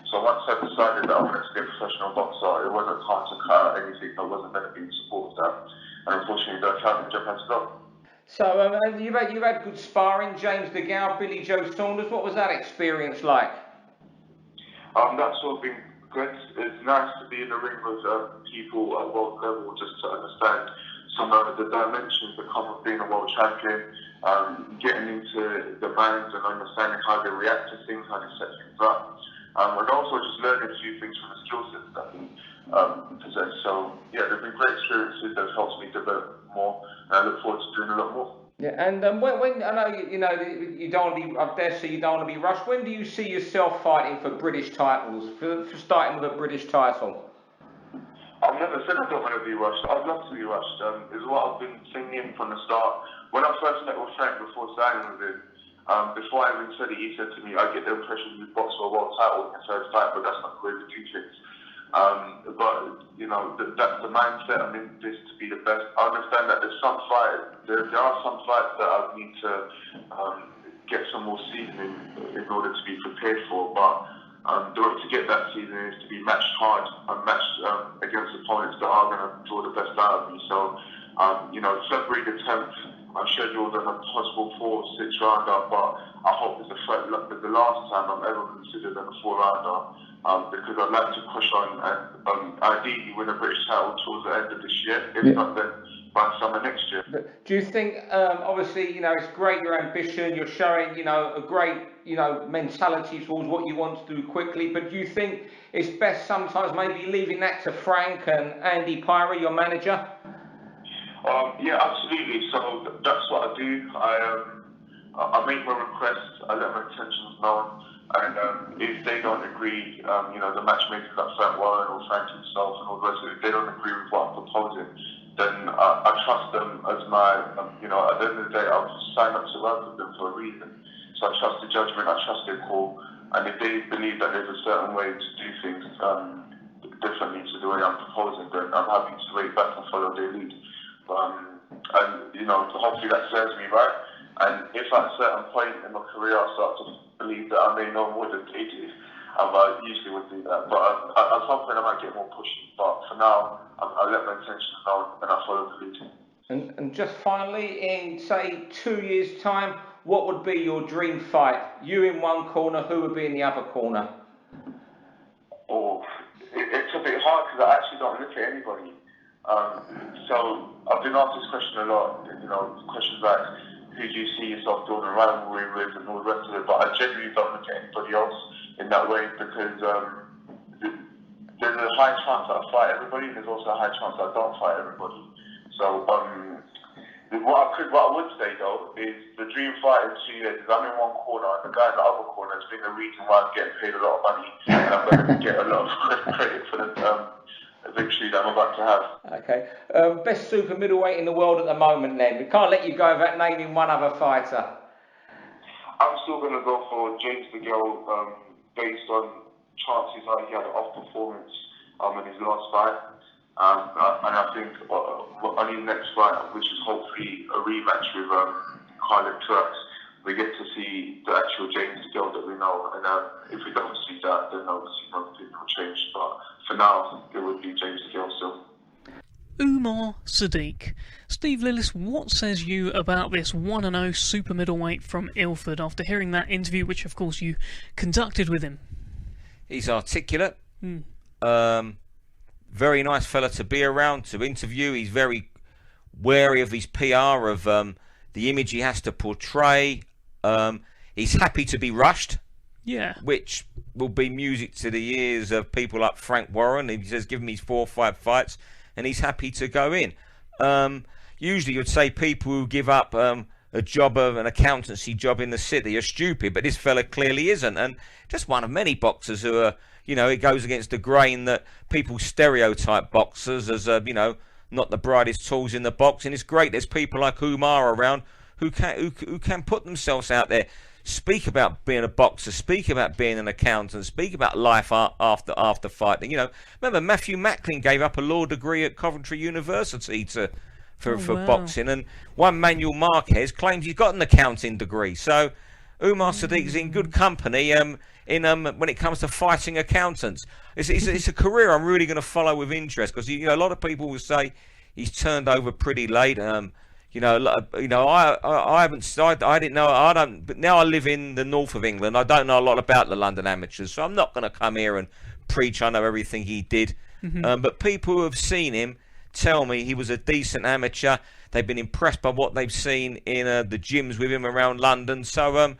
So once I decided that I wanted to be a professional boxer, it wasn't time to cut out anything that wasn't going to be in support of that. And unfortunately, the accounting job had to go. So you've had good sparring, James DeGale, Billy Joe Saunders. What was that experience like? That's all been good. It's nice to be in the ring with people at world level, just to understand some of the dimensions that come with being a world champion, getting into the minds and understanding how they react to things, how they set things up, and also just learning a few things from the skill sets that we possess. So yeah, there's been great experiences that have helped me develop more, and I look forward to doing a lot more. Yeah, and when I know you don't want to be, I dare say you don't want to be rushed. When do you see yourself fighting for British titles? For starting with a British title? I've never said I don't want to be rushed. I'd love to be rushed. Is what I've been thinking from the start. When I first met with Frank before signing with him, before I even said it, he said to me, I get the impression you box for a world title in your first fight, but that's not the way we do things. But that's the mindset. I'm in this to be the best. I understand that there are some fights that I need to get some more seasoning in order to be prepared for. But the way to get that seasoning is to be matched hard and matched against opponents that are going to draw the best out of me. So, February the 10th, I'm scheduled on a possible 4-6 rounder, but I hope it's the last time I'm ever considered in a 4-rounder. Because I'd like to push on and ideally win a British title towards the end of this year, if not then by summer next year. But do you think, obviously, it's great your ambition, you're showing, a great, mentality towards what you want to do quickly, but do you think it's best sometimes maybe leaving that to Frank and Andy Pyra, your manager? Yeah, absolutely. So that's what I do. I make my requests, I let my intentions known. And if they don't agree, the matchmakers like Frank Warren or Frank himself and all the rest of it, if they don't agree with what I'm proposing, then I trust them as my, at the end of the day, I've signed up to work with them for a reason. So I trust the judgment, I trust their call, and if they believe that there's a certain way to do things differently to the way I'm proposing, then I'm happy to wait back and follow their lead. Hopefully that serves me right. And if at a certain point in my career I start to believe that I may know more than they do, I usually would do that. But at some point I might get more pushy. But for now, I let my intentions known and I follow the lead. And just finally, in say 2 years' time, what would be your dream fight? You in one corner, who would be in the other corner? Oh, it's a bit hard because I actually don't look at anybody. So I've been asked this question a lot. Questions like, who do you see yourself doing a rivalry with and all the rest of it, but I genuinely don't look at anybody else in that way because there's a high chance that I fight everybody and there's also a high chance that I don't fight everybody. So what I would say though is the dream fight in 2 years is I'm in one corner and the guy in the other corner has been the reason why I'm getting paid a lot of money and I'm going to get a lot of credit for the eventually that I'm about to have. Okay. Best super middleweight in the world at the moment then. We can't let you go without naming one other fighter. I'm still going to go for James DeGale based on chances that he had an off performance in his last fight. And I think on his next fight, which is hopefully a rematch with Kyle Turks, we get to see the actual James DeGale that we know. And if we don't see that, then obviously nothing will change. But for now, it would be James DeGale still. Umar Sadiq. Steve Willis, what says you about this 1-0 super middleweight from Ilford after hearing that interview, which of course you conducted with him? He's articulate. Very nice fella to be around, to interview. He's very wary of his PR, of the image he has to portray. He's happy to be rushed. Yeah. Which will be music to the ears of people like Frank Warren. He says, give him his 4 or 5 fights, and he's happy to go in. Usually you'd say people who give up a job of an accountancy job in the city are stupid, but this fella clearly isn't. And just one of many boxers who are, it goes against the grain that people stereotype boxers as, not the brightest tools in the box. And it's great there's people like Umar around who can put themselves out there, speak about being a boxer, speak about being an accountant, speak about life after fighting. Remember Matthew Macklin gave up a law degree at Coventry University for boxing, and one Manuel Marquez claims he's got an accounting degree. So Umar Sadiq is in good company when it comes to fighting accountants. It's a career I'm really going to follow with interest, because a lot of people will say he's turned over pretty late. I haven't started. I didn't know. I don't. But now I live in the north of England. I don't know a lot about the London amateurs, so I'm not going to come here and preach I know everything he did. But people who have seen him tell me he was a decent amateur. They've been impressed by what they've seen in the gyms with him around London. So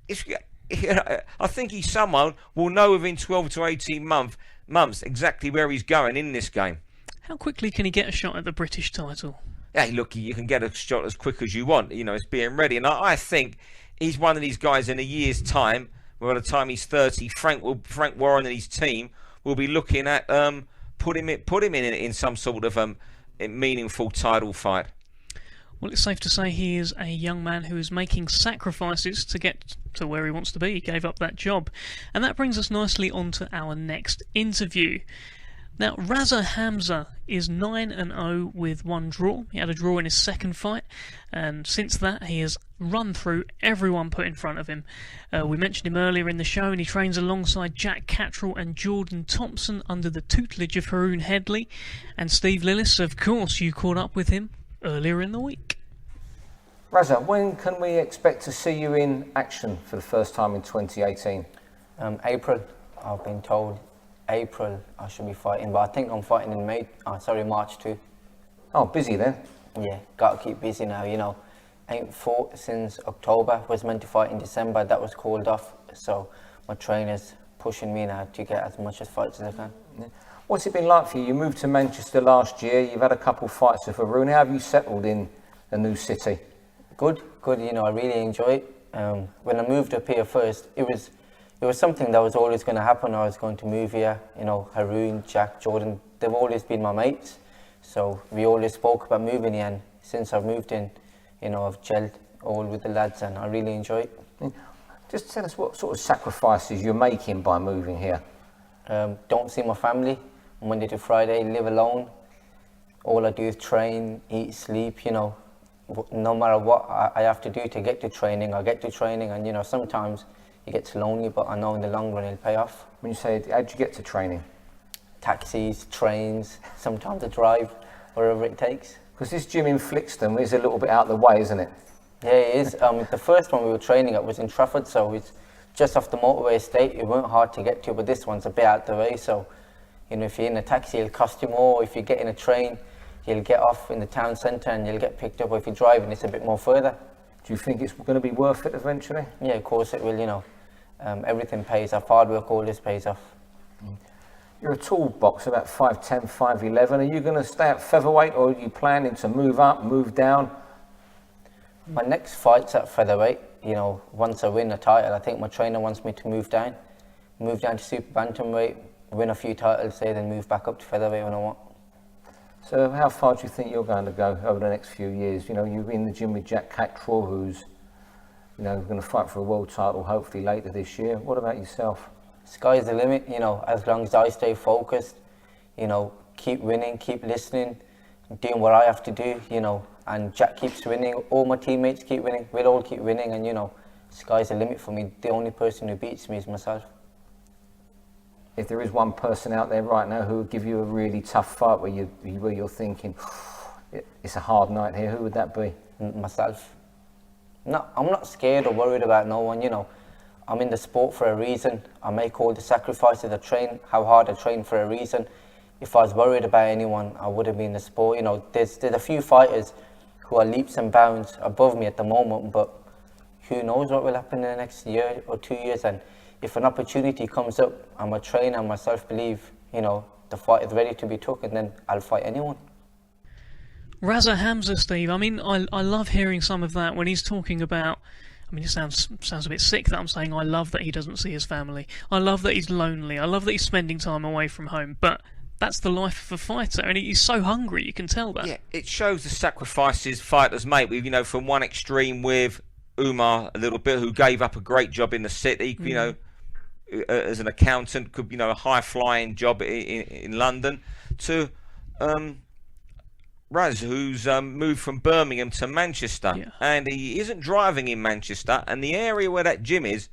I think he's someone we'll know within 12 to 18 months exactly where he's going in this game. How quickly can he get a shot at the British title? Hey, look, you can get a shot as quick as you want. It's being ready. And I think he's one of these guys in a year's time, by the time he's 30, Frank Warren and his team will be looking at put him in some sort of meaningful title fight. Well, it's safe to say he is a young man who is making sacrifices to get to where he wants to be. He gave up that job. And that brings us nicely on to our next interview. Now, Razza Hamza is 9-0 with 1 draw. He had a draw in his second fight, and since that he has run through everyone put in front of him. We mentioned him earlier in the show, and he trains alongside Jack Catterall and Jordan Thompson under the tutelage of Haroon Headley. And Steve Willis, of course, you caught up with him earlier in the week. Raza, when can we expect to see you in action for the first time in 2018? April, I've been told. April I should be fighting, but I think I'm fighting in March too. Oh, busy then? Yeah, gotta keep busy now, Ain't fought since October, was meant to fight in December, that was called off, so my trainer's pushing me now to get as much fights as I can. Yeah. What's it been like for you? You moved to Manchester last year, you've had a couple fights with Haroon. How have you settled in a new city? Good, I really enjoy it. When I moved up here first, it was something that was always going to happen. I was going to move here. Haroon, Jack, Jordan, they've always been my mates. So we always spoke about moving here, and since I've moved in, I've gelled all with the lads, and I really enjoy it. Just tell us what sort of sacrifices you're making by moving here. Don't see my family Monday to Friday, live alone. All I do is train, eat, sleep, no matter what I have to do to get to training, I get to training, and sometimes it gets lonely, but I know in the long run it'll pay off. When you say, how'd you get to training? Taxis, trains, sometimes I drive, wherever it takes. Because this gym in Flixton is a little bit out of the way, isn't it? Yeah, it is. The first one we were training at was in Trafford, so it's just off the motorway estate. It weren't hard to get to, but this one's a bit out of the way, so if you're in a taxi, it'll cost you more. If you get in a train, you'll get off in the town centre and you'll get picked up. Or if you're driving, it's a bit more further. Do you think it's going to be worth it eventually? Yeah, of course it will, everything pays off. Hard work always pays off. You're a tall boxer, about 5'10", 5'11". Are you going to stay at featherweight, or are you planning to move up, move down? My next fight's at featherweight. Once I win the title, I think my trainer wants me to move down to super bantamweight, win a few titles, say, then move back up to featherweight when I want. So how far do you think you're going to go over the next few years? You know, you're in the gym with Jack Catterall, who's, you know, going to fight for a world title hopefully later this year. What about yourself? Sky's the limit, you know, as long as I stay focused, you know, keep winning, keep listening, doing what I have to do, you know, and Jack keeps winning, all my teammates keep winning, we'll all keep winning, and, you know, sky's the limit for me. The only person who beats me is myself. If there is one person out there right now who would give you a really tough fight where you're thinking, it's a hard night here, who would that be? Myself. No, I'm not scared or worried about no one, you know. I'm in the sport for a reason. I make all the sacrifices I train, how hard I train for a reason. If I was worried about anyone, I wouldn't be in the sport. You know, there's a few fighters who are leaps and bounds above me at the moment, but who knows what will happen in the next year or 2 years. And if an opportunity comes up, I'm a trainer and myself believe, you know, the fight is ready to be took, and then I'll fight anyone. Razza Hamza, Steve, I mean, I love hearing some of that when he's talking about, I mean, it sounds a bit sick that I'm saying I love that he doesn't see his family. I love that he's lonely. I love that he's spending time away from home. But that's the life of a fighter, and he's so hungry, you can tell that. Yeah, it shows the sacrifices fighters make. You know, from one extreme with Umar a little bit, who gave up a great job in the city, you know, as an accountant, could, you know, a high-flying job in London, to Raza, who's moved from Birmingham to Manchester, and he isn't driving in Manchester, and the area where that gym is,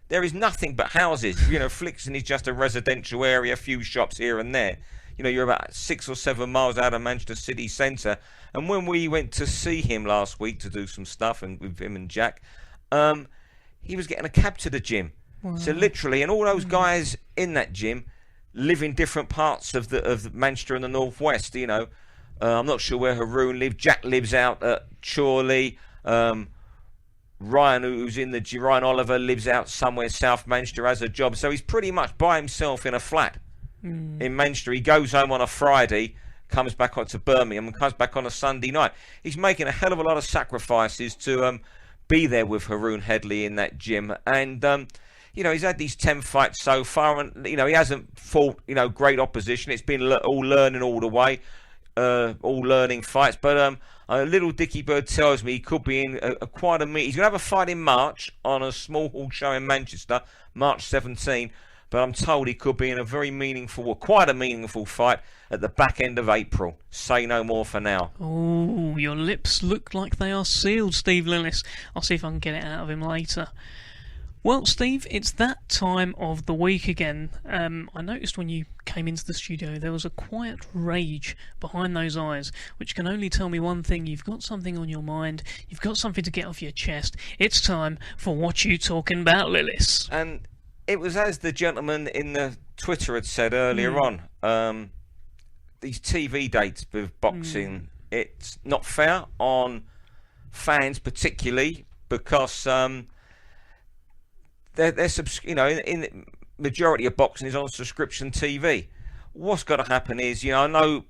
there is nothing but houses. You know, Flixton is just a residential area, a few shops here and there. You know, you're about 6 or 7 miles out of Manchester city centre. And when we went to see him last week to do some stuff, and with him and Jack, he was getting a cab to the gym. Wow. So literally, and all those guys in that gym live in different parts of the Manchester and the northwest. You know, I'm not sure where Haroon lives. Jack lives out at Chorley. Ryan, who's in the Ryan Oliver, lives out somewhere South Manchester, has a job. So he's pretty much by himself in a flat in Manchester. He goes home on a Friday, comes back on to Birmingham, and comes back on a Sunday night. He's making a hell of a lot of sacrifices to be there with Haroon Headley in that gym. And you know, he's had these 10 fights so far, and you know, he hasn't fought, you know, great opposition. It's been all learning all the way, all learning fights. But a little Dicky Bird tells me he could be in quite a meet. He's going to have a fight in March on a small hall show in Manchester, March 17. But I'm told he could be in a very meaningful, or quite a meaningful fight at the back end of April. Say no more for now. Oh, your lips look like they are sealed, Steve Willis. I'll see if I can get it out of him later. Well, Steve, it's that time of the week again. I noticed when you came into the studio there was a quiet rage behind those eyes, which can only tell me one thing: you've got something on your mind, you've got something to get off your chest. It's time for What You Talking About, Willis. And it was as the gentleman in the Twitter had said earlier on, these TV dates with boxing, it's not fair on fans particularly, because they're you know, in the majority of boxing is on subscription TV. What's got to happen is, you know,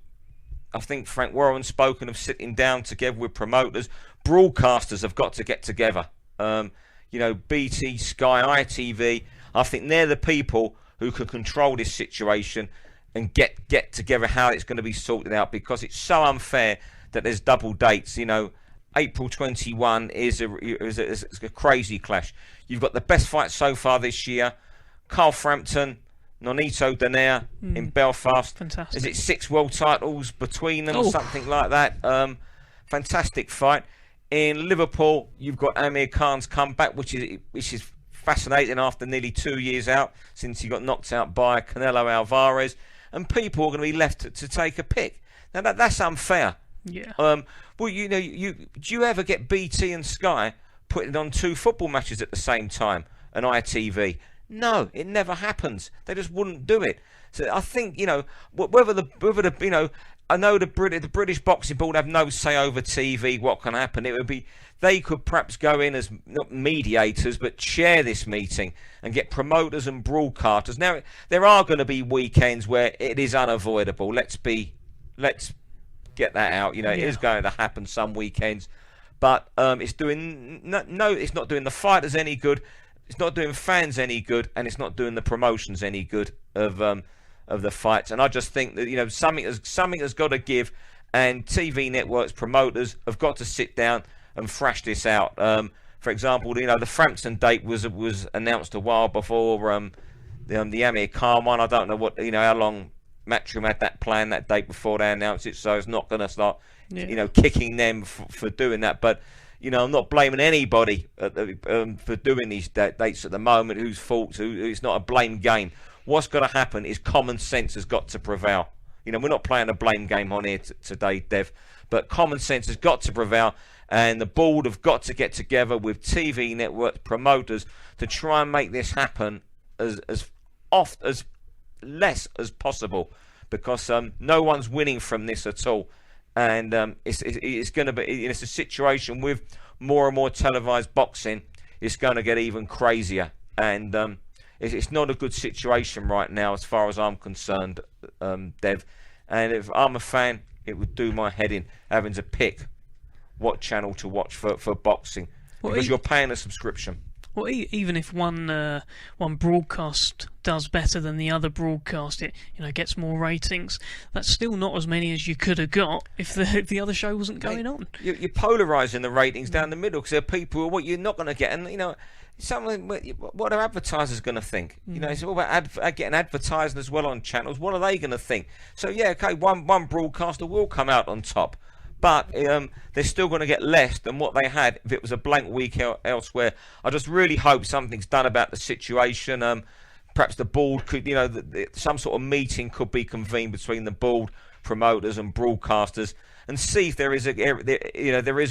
I think Frank Warren's spoken of sitting down together with promoters. Broadcasters have got to get together. You know, BT, Sky, ITV. I think they're the people who can control this situation and get together how it's going to be sorted out, because it's so unfair that there's double dates. You know, April 21 is a crazy clash. You've got the best fight so far this year, Carl Frampton, Nonito Donaire in Belfast. Fantastic. Is it 6 world titles between them or something like that? Fantastic fight. In Liverpool, you've got Amir Khan's comeback, which is fascinating after nearly 2 years out since he got knocked out by Canelo Alvarez, and people are going to be left to take a pick. Now that's unfair. Yeah. Well, you know, do you ever get BT and Sky putting on 2 football matches at the same time, and ITV? No, it never happens. They just wouldn't do it. So I think, you know, whether the you know, I know the British Boxing Board have no say over TV. What can happen? It would be, they could perhaps go in as not mediators but chair this meeting and get promoters and broadcasters. Now there are going to be weekends where it is unavoidable. Let's get that out. You know, it is going to happen some weekends, but it's doing it's not doing the fighters any good. It's not doing fans any good, and it's not doing the promotions any good of of the fights, and I just think that something has got to give, and TV networks, promoters have got to sit down and thrash this out. For example, the Frampton date was announced a while before the Amir Khan one. I don't know how long Matchroom had that plan that date before they announced it, so it's not going to start kicking them for doing that. But I'm not blaming anybody for doing these dates at the moment. Whose fault? It's not a blame game. What's going to happen is common sense has got to prevail. We're not playing a blame game on here today, Dev, but common sense has got to prevail, and the board have got to get together with TV networks, promoters, to try and make this happen as less as possible, because no one's winning from this at all, and it's going to be, it's a situation with more and more televised boxing. It's going to get even crazier, and it's not a good situation right now as far as I'm concerned, Dev. And if I'm a fan, it would do my head in having to pick what channel to watch for boxing, because you're paying a subscription. Well, even if one broadcast does better than the other broadcast, it gets more ratings. That's still not as many as you could have got if the other show wasn't going on. You're polarising the ratings down the middle, because there are people who you're not going to get, and what are advertisers going to think? It's all about getting advertising as well on channels. What are they going to think? So one broadcaster will come out on top, but they're still going to get less than what they had if it was a blank week elsewhere. I just really hope something's done about the situation. Perhaps the board could, some sort of meeting could be convened between the board, promoters and broadcasters, and see if there is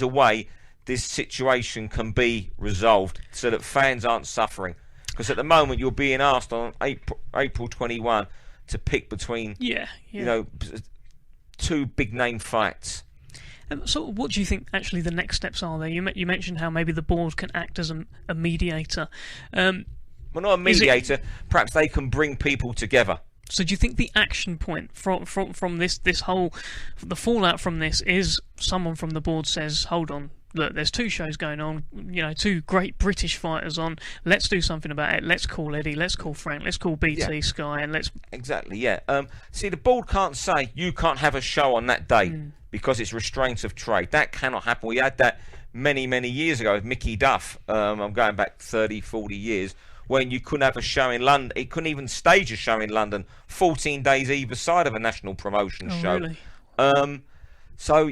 a way this situation can be resolved so that fans aren't suffering. Because at the moment you're being asked on April 21 to pick between two big name fights. So what do you think actually the next steps are there? You mentioned how maybe the board can act as a mediator. Well, not a mediator. Perhaps they can bring people together. So do you think the action point from this whole, the fallout from this is someone from the board says, hold on, look, there's two shows going on, two great British fighters on, let's do something about it, let's call Eddie, let's call Frank, let's call BT Sky, and let's... Exactly, yeah. See, the board can't say you can't have a show on that day because it's restraints of trade. That cannot happen. We had that many, many years ago with Mickey Duff. I'm going back 30, 40 years, when you couldn't have a show in London. It couldn't even stage a show in London 14 days either side of a national promotion show. Really? So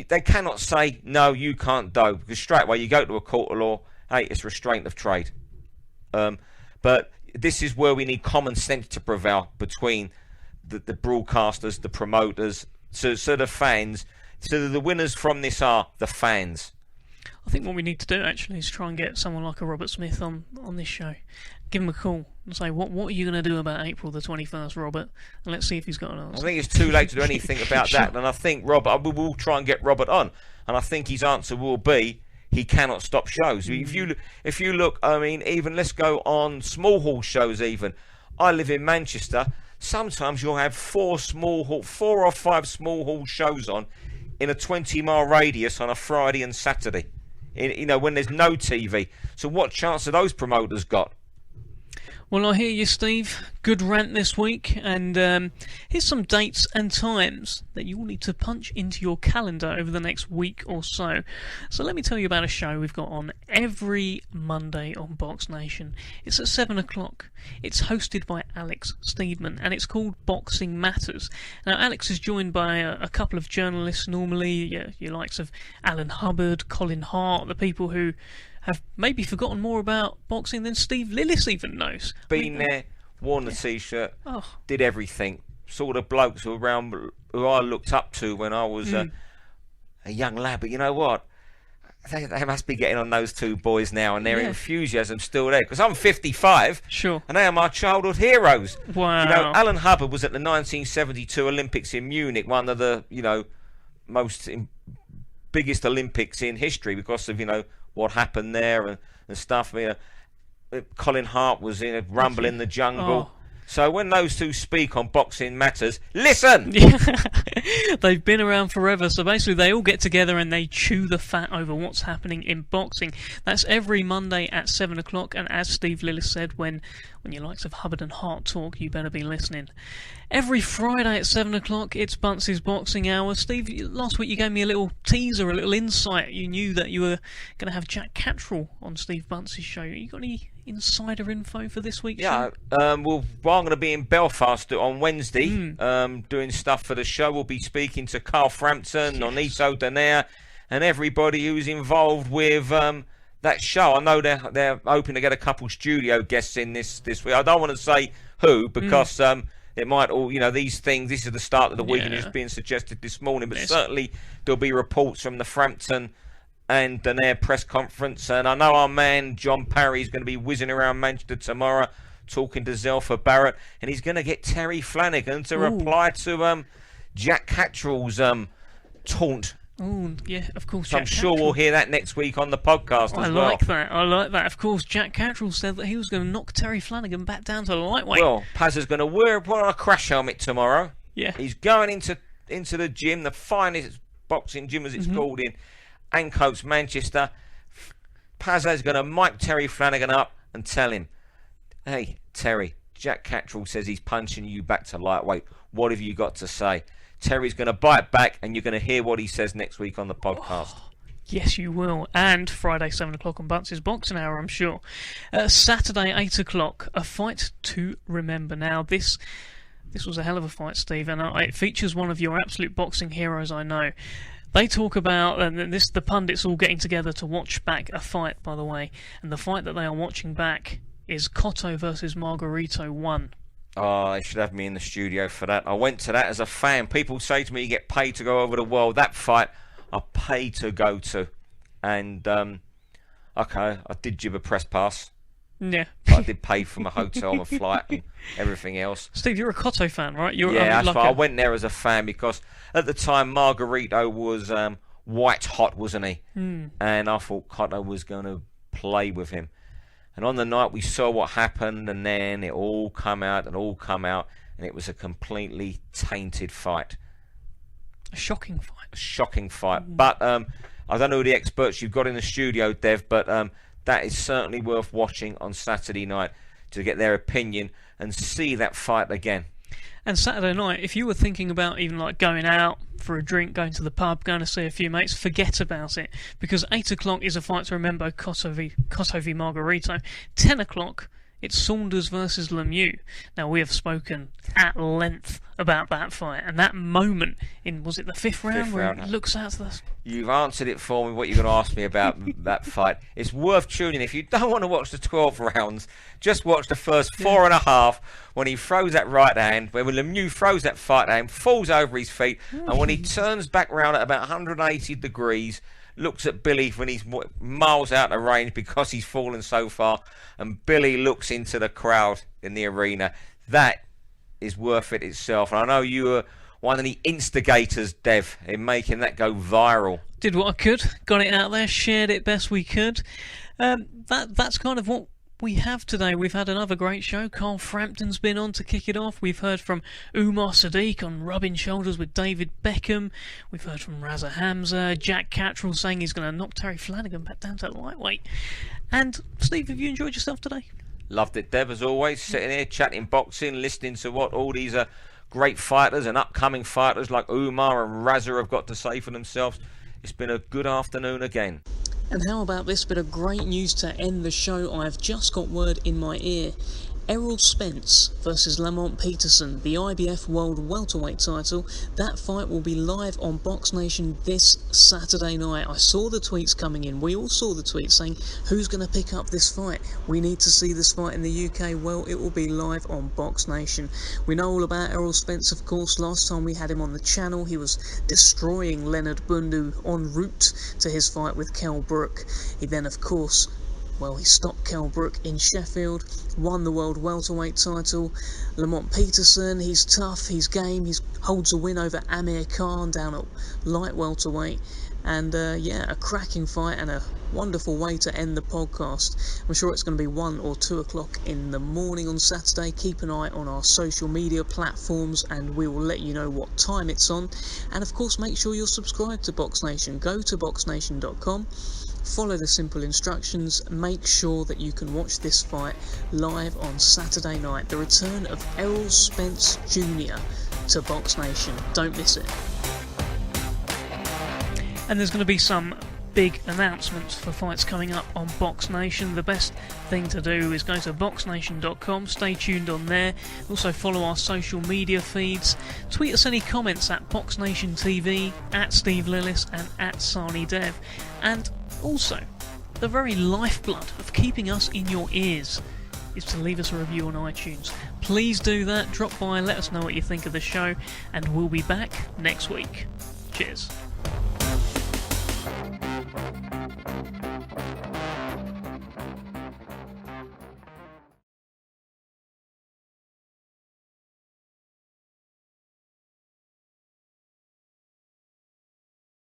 they cannot say, no, you can't do, because straight away you go to a court of law, hey, it's restraint of trade. But this is where we need common sense to prevail between the broadcasters, the promoters, so the fans. So the winners from this are the fans. I think what we need to do actually is try and get someone like a Robert Smith on this show. Give him a call and say, what are you going to do about April the 21st, Robert? And let's see if he's got an answer. I think it's too late to do anything about that. And I think Robert, we will try and get Robert on. And I think his answer will be, he cannot stop shows. If you look, I mean, even let's go on small hall shows even. I live in Manchester. Sometimes you'll have 4 or 5 small hall shows on in a 20-mile radius on a Friday and Saturday. When there's no TV. So what chance have those promoters got? Well, I hear you, Steve. Good rant this week, and here's some dates and times that you will need to punch into your calendar over the next week or so. So let me tell you about a show we've got on every Monday on BoxNation. It's at 7 o'clock. It's hosted by Alex Steedman, and it's called Boxing Matters. Now, Alex is joined by a couple of journalists normally, your likes of Alan Hubbard, Colin Hart, the people who have maybe forgotten more about boxing than Steve Lillis even knows. Been there, worn the t-shirt, did everything. Sort of blokes who I looked up to when I was a young lad. But you know what? They must be getting on those two boys now, and their enthusiasm's still there. Because I'm 55, and they are my childhood heroes. Wow. Alan Hubbard was at the 1972 Olympics in Munich, one of the most biggest Olympics in history because of what happened there and stuff. Colin Hart was in a Rumble in the Jungle. So when those two speak on Boxing Matters, listen! They've been around forever, so basically they all get together and they chew the fat over what's happening in boxing. That's every Monday at 7 o'clock, and as Steve Lillis said, when your likes of Hubbard and Hart talk, you better be listening. Every Friday at 7 o'clock, it's Bunce's Boxing Hour. Steve, last week you gave me a little teaser, a little insight. You knew that you were going to have Jack Catterall on Steve Bunce's show. You got any insider info for this week's show? Well, I'm going to be in Belfast on Wednesday doing stuff for the show. We'll be speaking to Carl Frampton, Nonito Donaire, and everybody who's involved with that show. I know they're hoping to get a couple studio guests in this week. I don't want to say who, because it might all, these things, this is the start of the week and it's being suggested this morning, but certainly there'll be reports from the Frampton and Donaire press conference, and I know our man John Parry is going to be whizzing around Manchester tomorrow talking to Zelfa Barrett, and he's going to get Terry Flanagan to reply to Jack Catterall's taunt. Oh, yeah, of course. So I'm sure we'll hear that next week on the podcast as well. I like that. Of course, Jack Catterall said that he was going to knock Terry Flanagan back down to lightweight. Well, Paz's going to put on a crash helmet tomorrow. Yeah. He's going into the gym, the finest boxing gym as it's called in Ancoats, Manchester. Paz's going to mic Terry Flanagan up and tell him, hey, Terry, Jack Catterall says he's punching you back to lightweight. What have you got to say? Terry's going to bite back, and you're going to hear what he says next week on the podcast. Oh, yes, you will. And Friday, 7 o'clock on Bunce's Boxing Hour, I'm sure. Saturday, 8 o'clock, a fight to remember. Now, this was a hell of a fight, Steve, and it features one of your absolute boxing heroes I know. They talk about, the pundits all getting together to watch back a fight, by the way, and the fight that they are watching back is Cotto versus Margarito 1. Oh, they should have me in the studio for that. I went to that as a fan. People say to me, you get paid to go over the world. That fight, I paid to go to. And, okay, I did jib a press pass. Yeah. I did pay for my hotel, my flight, and everything else. Steve, you're a Cotto fan, right? That's right. I went there as a fan because at the time, Margarito was white hot, wasn't he? And I thought Cotto was going to play with him. And on the night we saw what happened, and then it all come out, and it was a completely tainted fight. A shocking fight. But I don't know who the experts you've got in the studio, Dev, but that is certainly worth watching on Saturday night to get their opinion and see that fight again. And Saturday night, if you were thinking about even like going out for a drink, going to the pub, going to see a few mates, forget about it, because 8 o'clock is a fight to remember, Cotto v Margarito. 10 o'clock, it's Saunders versus Lemieux. Now, we have spoken at length about that fight, and that moment in, was it the fifth round, where he looks out to the... You've answered it for me, what you're going to ask me about that fight. It's worth tuning. If you don't want to watch the 12 rounds, just watch the first 4.5 when he throws that right hand, when Lemieux throws that right hand, falls over his feet, and when he turns back round at about 180 degrees, looks at Billy when he's miles out of range because he's fallen so far, and Billy looks into the crowd in the arena. That is worth it itself. And I know you were one of the instigators, Dev, in making that go viral. Did what I could, got it out there, shared it best we could. That's kind of what we have today. We've had another great show. Carl Frampton's been on to kick it off. We've heard from Umar Sadiki on rubbing shoulders with David Beckham. We've heard from Razza Hamza. Jack Catterall saying he's going to knock Terry Flanagan back down to lightweight. And Steve, have you enjoyed yourself today? Loved it, Dev, as always. Sitting here chatting boxing, listening to what all these great fighters and upcoming fighters like Umar and Raza have got to say for themselves. It's been a good afternoon again. And how about this bit of great news to end the show? I've just got word in my ear. Errol Spence versus Lamont Peterson, the IBF World Welterweight title. That fight will be live on BoxNation this Saturday night. I saw the tweets coming in. We all saw the tweets saying, who's going to pick up this fight? We need to see this fight in the UK. Well, it will be live on BoxNation. We know all about Errol Spence, of course. Last time we had him on the channel, he was destroying Leonard Bundu en route to his fight with Kell Brook. He then, of course, he stopped Kell Brook in Sheffield, won the World Welterweight title. Lamont Peterson, he's tough, he's game, he holds a win over Amir Khan down at light welterweight. And a cracking fight and a wonderful way to end the podcast. I'm sure it's going to be 1 or 2 o'clock in the morning on Saturday. Keep an eye on our social media platforms and we will let you know what time it's on. And of course, make sure you're subscribed to BoxNation. Go to boxnation.com. follow the simple instructions, make sure that you can watch this fight live on Saturday night. The return of Errol Spence Jr. to BoxNation. Don't miss it. And there's going to be some big announcements for fights coming up on BoxNation. The best thing to do is go to BoxNation.com, stay tuned on there. Also follow our social media feeds. Tweet us any comments at BoxNation TV, at Steve Lillis and at Sani Dev. And also, the very lifeblood of keeping us in your ears is to leave us a review on iTunes. Please do that, drop by, let us know what you think of the show, and we'll be back next week. Cheers.